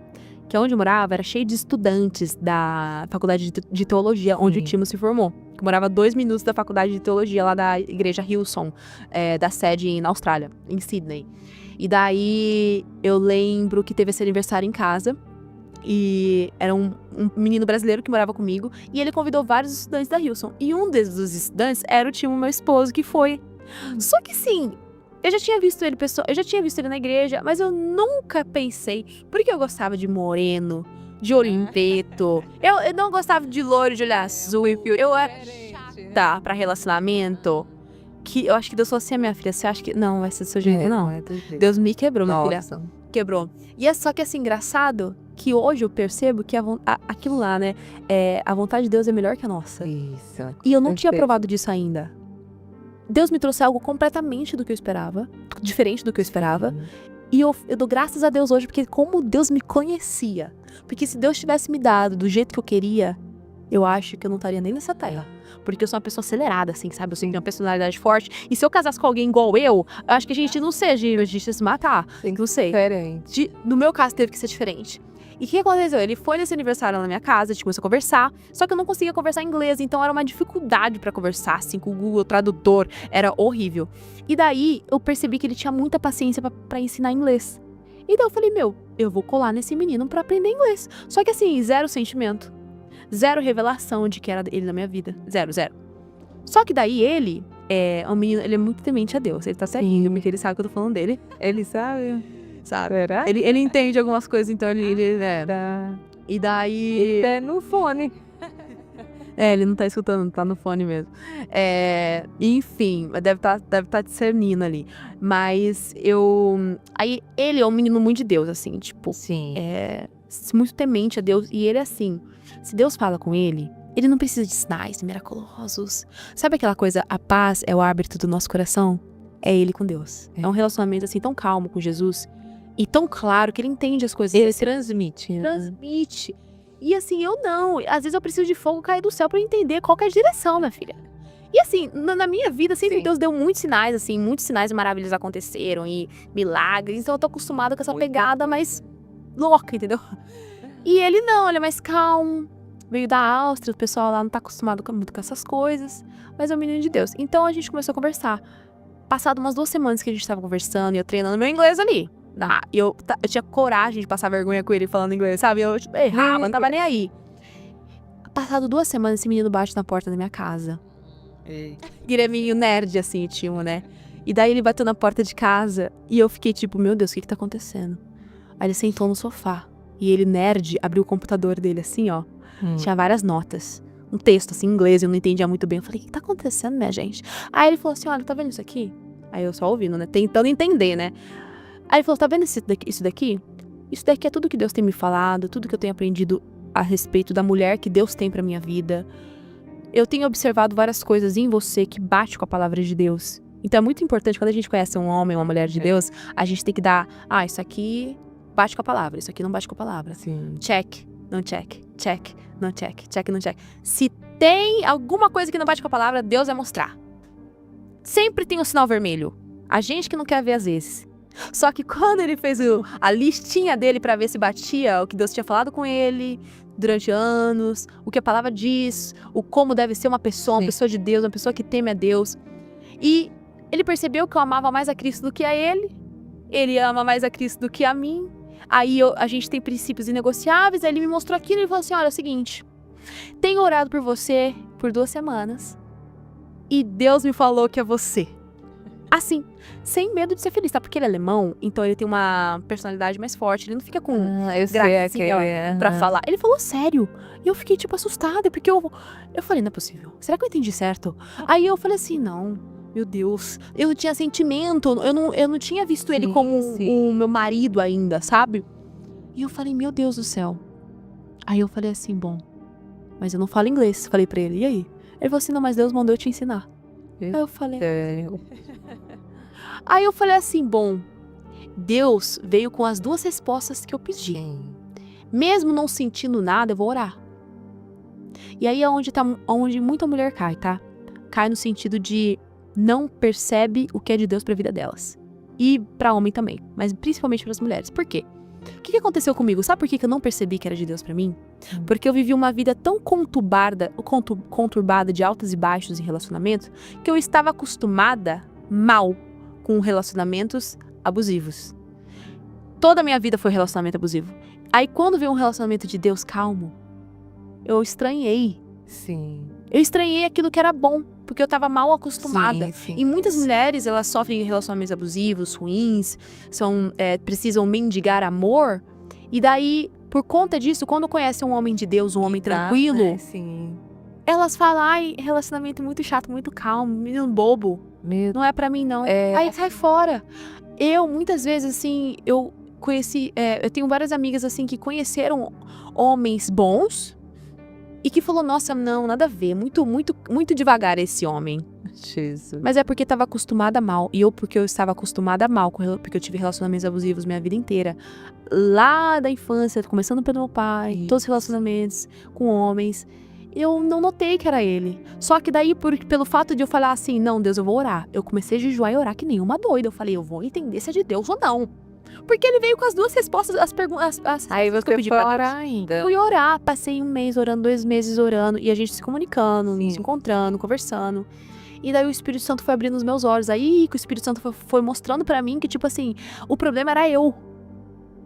que onde eu morava era cheio de estudantes da faculdade de teologia, onde o Timo se formou. Eu morava 2 minutos da faculdade de teologia lá da igreja Hillsong, da sede na Austrália, em Sydney. E daí eu lembro que teve esse aniversário em casa, e era um menino brasileiro que morava comigo, e ele convidou vários estudantes da Hillsong. E um desses estudantes era o Timo, meu esposo, que foi. Só que assim, eu já tinha visto ele na igreja, mas eu nunca pensei, porque eu gostava de moreno, de olho preto, eu não gostava de loiro, de olho azul, eu era chata pra relacionamento, que eu acho que Deus falou assim, minha filha, você acha que não vai ser do seu jeito, não. Deus me quebrou, minha filha. Quebrou. E é só que assim, engraçado que hoje eu percebo que aquilo lá, né, a vontade de Deus é melhor que a nossa. Isso. E eu não tinha provado disso ainda. Deus me trouxe algo completamente do que eu esperava, diferente do que eu esperava. E eu dou graças a Deus hoje, porque como Deus me conhecia. Porque se Deus tivesse me dado do jeito que eu queria, eu acho que eu não estaria nem nessa terra. Porque eu sou uma pessoa acelerada, assim, sabe? Eu tenho uma personalidade forte. E se eu casasse com alguém igual eu acho que a gente não seja, a gente ia se matar. Não sei. Diferente. No meu caso, teve que ser diferente. E o que aconteceu? Ele foi nesse aniversário lá na minha casa, a gente começou a conversar, só que eu não conseguia conversar inglês, então era uma dificuldade pra conversar, assim, com o Google Tradutor, era horrível. E daí, eu percebi que ele tinha muita paciência pra ensinar inglês. Então eu falei, eu vou colar nesse menino pra aprender inglês. Só que assim, zero sentimento, zero revelação de que era ele na minha vida, zero. Só que daí ele um menino, ele é muito temente a Deus, ele tá certinho, porque ele sabe que eu tô falando dele. Ele sabe? Será? Ele entende algumas coisas, então ele E daí... É no fone. Ele não tá escutando, tá no fone mesmo. Enfim, deve tá discernindo ali. Mas aí ele é um menino muito de Deus, assim, tipo... Sim. Muito temente a Deus. E ele é assim, se Deus fala com ele não precisa de sinais miraculosos. Sabe aquela coisa, a paz é o árbitro do nosso coração? É ele com Deus. É um relacionamento assim tão calmo com Jesus. E tão claro que ele entende as coisas. Ele transmite. Transmite. E assim, eu não. Às vezes eu preciso de fogo cair do céu pra eu entender qual que é a direção, minha filha. E assim, na minha vida, sempre Deus deu muitos sinais, assim. Muitos sinais maravilhosos aconteceram. E milagres. Então eu tô acostumada com essa pegada mais louca, entendeu? E ele não, ele é mais calmo. Veio da Áustria, o pessoal lá não tá acostumado muito com essas coisas. Mas é um menino de Deus. Então a gente começou a conversar. Passado umas 2 semanas que a gente tava conversando e eu treinando meu inglês ali. Eu tinha coragem de passar vergonha com ele falando inglês, sabe? Eu errava, não tava nem aí. Passado 2 semanas, esse menino bate na porta da minha casa. E ele é meio nerd, assim, tio, né? E daí ele bateu na porta de casa e eu fiquei tipo, meu Deus, o que tá acontecendo? Aí ele sentou no sofá. E ele, nerd, abriu o computador dele assim, ó. Tinha várias notas. Um texto, assim, em inglês, eu não entendia muito bem. Eu falei, o que tá acontecendo, minha gente? Aí ele falou assim, olha, tá vendo isso aqui? Aí eu só ouvindo, né? Tentando entender, né? Aí ele falou, tá vendo isso daqui? Isso daqui é tudo que Deus tem me falado, tudo que eu tenho aprendido a respeito da mulher que Deus tem pra minha vida. Eu tenho observado várias coisas em você que bate com a palavra de Deus. Então é muito importante, quando a gente conhece um homem, uma mulher de Deus, a gente tem que dar, isso aqui bate com a palavra, isso aqui não bate com a palavra. Sim. Check, não check, check, não check, check, não check. Se tem alguma coisa que não bate com a palavra, Deus vai mostrar. Sempre tem um sinal vermelho. A gente que não quer ver às vezes. Só que quando ele fez a listinha dele pra ver se batia o que Deus tinha falado com ele durante anos, o que a palavra diz, o como deve ser uma pessoa de Deus, uma pessoa que teme a Deus. E ele percebeu que eu amava mais a Cristo do que a ele ama mais a Cristo do que a mim. Aí a gente tem princípios inegociáveis, aí ele me mostrou aquilo e falou assim, olha, é o seguinte, tenho orado por você por 2 semanas e Deus me falou que é você. Assim, sem medo de ser feliz, tá? Porque ele é alemão, então ele tem uma personalidade mais forte, ele não fica com gracinha pra falar. Ele falou sério, e eu fiquei, tipo, assustada, porque eu falei, não é possível, será que eu entendi certo? Aí eu falei assim, não, meu Deus, eu não tinha sentimento, eu não tinha visto ele como o meu marido ainda, sabe? E eu falei, meu Deus do céu. Aí eu falei assim, bom, mas eu não falo inglês, falei pra ele, e aí? Ele falou assim, não, mas Deus mandou eu te ensinar. Aí eu falei... Aí eu falei assim, bom, Deus veio com as 2 respostas que eu pedi. Mesmo não sentindo nada, eu vou orar. E aí é onde muita mulher cai, tá? Cai no sentido de não percebe o que é de Deus pra vida delas. E pra homem também, mas principalmente pras mulheres. Por quê? O que aconteceu comigo? Sabe por que eu não percebi que era de Deus pra mim? Porque eu vivi uma vida tão conturbada de altos e baixos em relacionamento, que eu estava acostumada mal com relacionamentos abusivos. Toda a minha vida foi relacionamento abusivo. Aí quando veio um relacionamento de Deus calmo, eu estranhei. Sim. Eu estranhei aquilo que era bom, porque eu tava mal acostumada. Sim, sim. E muitas mulheres, elas sofrem relacionamentos abusivos, ruins, precisam mendigar amor. E daí, por conta disso, quando conhecem um homem de Deus, um homem tranquilo, Né? Sim. elas falam, ai, relacionamento muito chato, muito calmo, menino bobo. Meu Não é pra mim, não. É. Aí sai fora. Eu, muitas vezes, assim, eu conheci... eu tenho várias amigas, assim, que conheceram homens bons e que falou, nossa, não, nada a ver. Muito, muito, muito devagar esse homem. Jesus. Mas é porque estava acostumada mal. E porque eu estava acostumada mal, porque eu tive relacionamentos abusivos minha vida inteira. Lá da infância, começando pelo meu pai, Isso. todos os relacionamentos com homens. Eu não notei que era ele. Só que daí, pelo fato de eu falar assim, não, Deus, eu vou orar. Eu comecei a jejuar e orar que nem uma doida. Eu falei, eu vou entender se é de Deus ou não. Porque ele veio com as duas respostas, as perguntas. Aí que eu você pedi foi pra Deus. orar ainda. Fui orar, passei 1 mês orando, 2 meses orando, e a gente se comunicando, Sim. se encontrando, conversando. E daí o Espírito Santo foi abrindo os meus olhos. Aí que o Espírito Santo foi mostrando pra mim que, tipo assim, o problema era eu.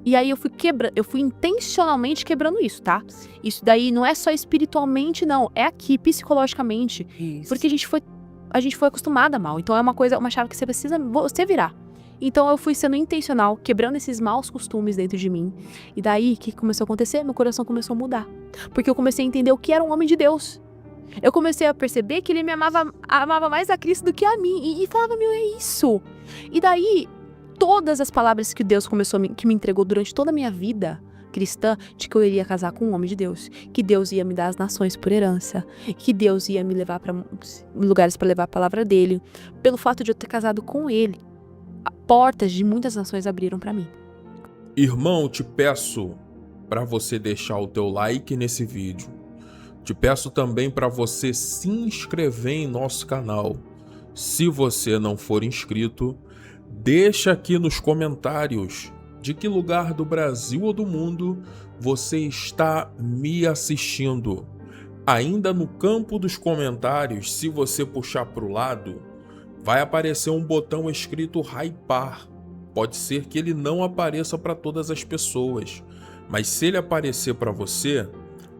E aí eu fui intencionalmente quebrando isso, tá? Isso daí não é só espiritualmente, não. É aqui, psicologicamente. Isso. Porque a gente foi acostumada mal. Então é uma chave que você precisa você virar. Então eu fui sendo intencional, quebrando esses maus costumes dentro de mim. E daí, o que começou a acontecer? Meu coração começou a mudar. Porque eu comecei a entender o que era um homem de Deus. Eu comecei a perceber que ele me amava mais a Cristo do que a mim. E falava, meu, é isso. E daí, todas as palavras que Deus que me entregou durante toda a minha vida cristã, de que eu iria casar com um homem de Deus, que Deus ia me dar as nações por herança, que Deus ia me levar para lugares para levar a palavra dele, pelo fato de eu ter casado com ele, portas de muitas nações abriram para mim. Irmão, te peço para você deixar o teu like nesse vídeo. Te peço também para você se inscrever em nosso canal. Se você não for inscrito, deixa aqui nos comentários de que lugar do Brasil ou do mundo você está me assistindo. Ainda no campo dos comentários, se você puxar para o lado, vai aparecer um botão escrito hypar. Pode ser que ele não apareça para todas as pessoas, mas se ele aparecer para você,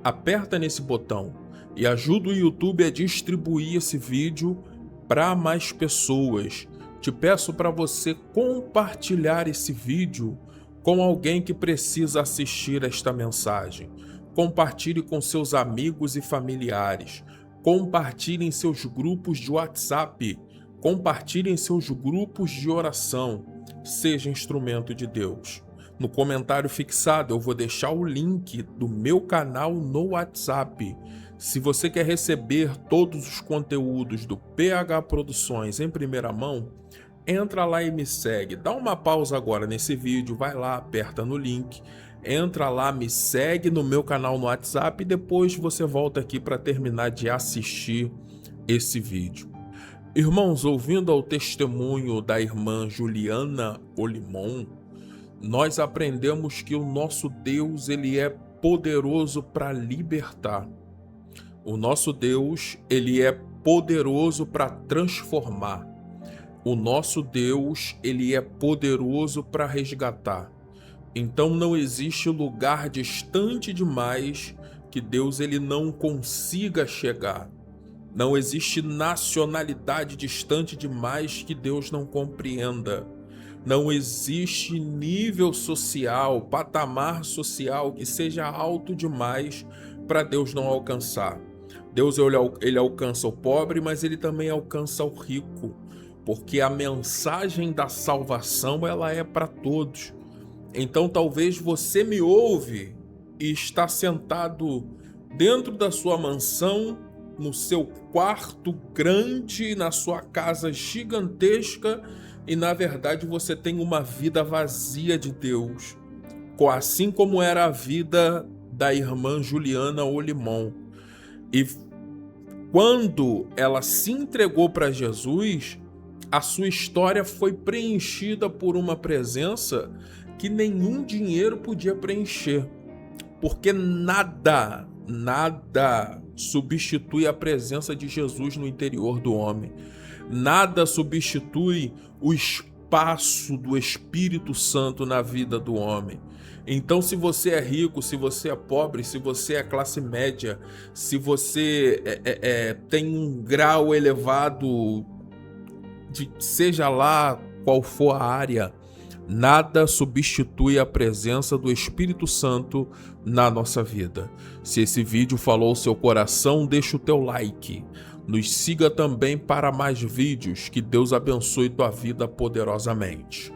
aperta nesse botão e ajuda o YouTube a distribuir esse vídeo para mais pessoas. Te peço para você compartilhar esse vídeo com alguém que precisa assistir esta mensagem. Compartilhe com seus amigos e familiares. Compartilhe em seus grupos de WhatsApp. Compartilhe em seus grupos de oração. Seja instrumento de Deus. No comentário fixado eu vou deixar o link do meu canal no WhatsApp. Se você quer receber todos os conteúdos do PH Produções em primeira mão, entra lá e me segue. Dá uma pausa agora nesse vídeo, vai lá, aperta no link, entra lá, me segue no meu canal no WhatsApp e depois você volta aqui para terminar de assistir esse vídeo. Irmãos, ouvindo ao testemunho da irmã Juliana Olimon, nós aprendemos que o nosso Deus, ele é poderoso para libertar. O nosso Deus, ele é poderoso para transformar. O nosso Deus, ele é poderoso para resgatar. Então não existe lugar distante demais que Deus ele não consiga chegar. Não existe nacionalidade distante demais que Deus não compreenda. Não existe nível social, patamar social que seja alto demais para Deus não alcançar. Deus ele alcança o pobre, mas ele também alcança o rico, porque a mensagem da salvação ela é para todos. Então talvez você me ouve e está sentado dentro da sua mansão, no seu quarto grande, na sua casa gigantesca, e na verdade você tem uma vida vazia de Deus, assim como era a vida da irmã Juliana Olimon. E quando ela se entregou para Jesus, a sua história foi preenchida por uma presença que nenhum dinheiro podia preencher, porque nada substitui a presença de Jesus no interior do homem. Nada substitui o passo do Espírito Santo na vida do homem. Então, se você é rico, se você é pobre, se você é classe média, se você tem um grau elevado de seja lá qual for a área, nada substitui a presença do Espírito Santo na nossa vida. Se esse vídeo falou ao seu coração, deixa o teu like. Nos siga também para mais vídeos. Que Deus abençoe tua vida poderosamente.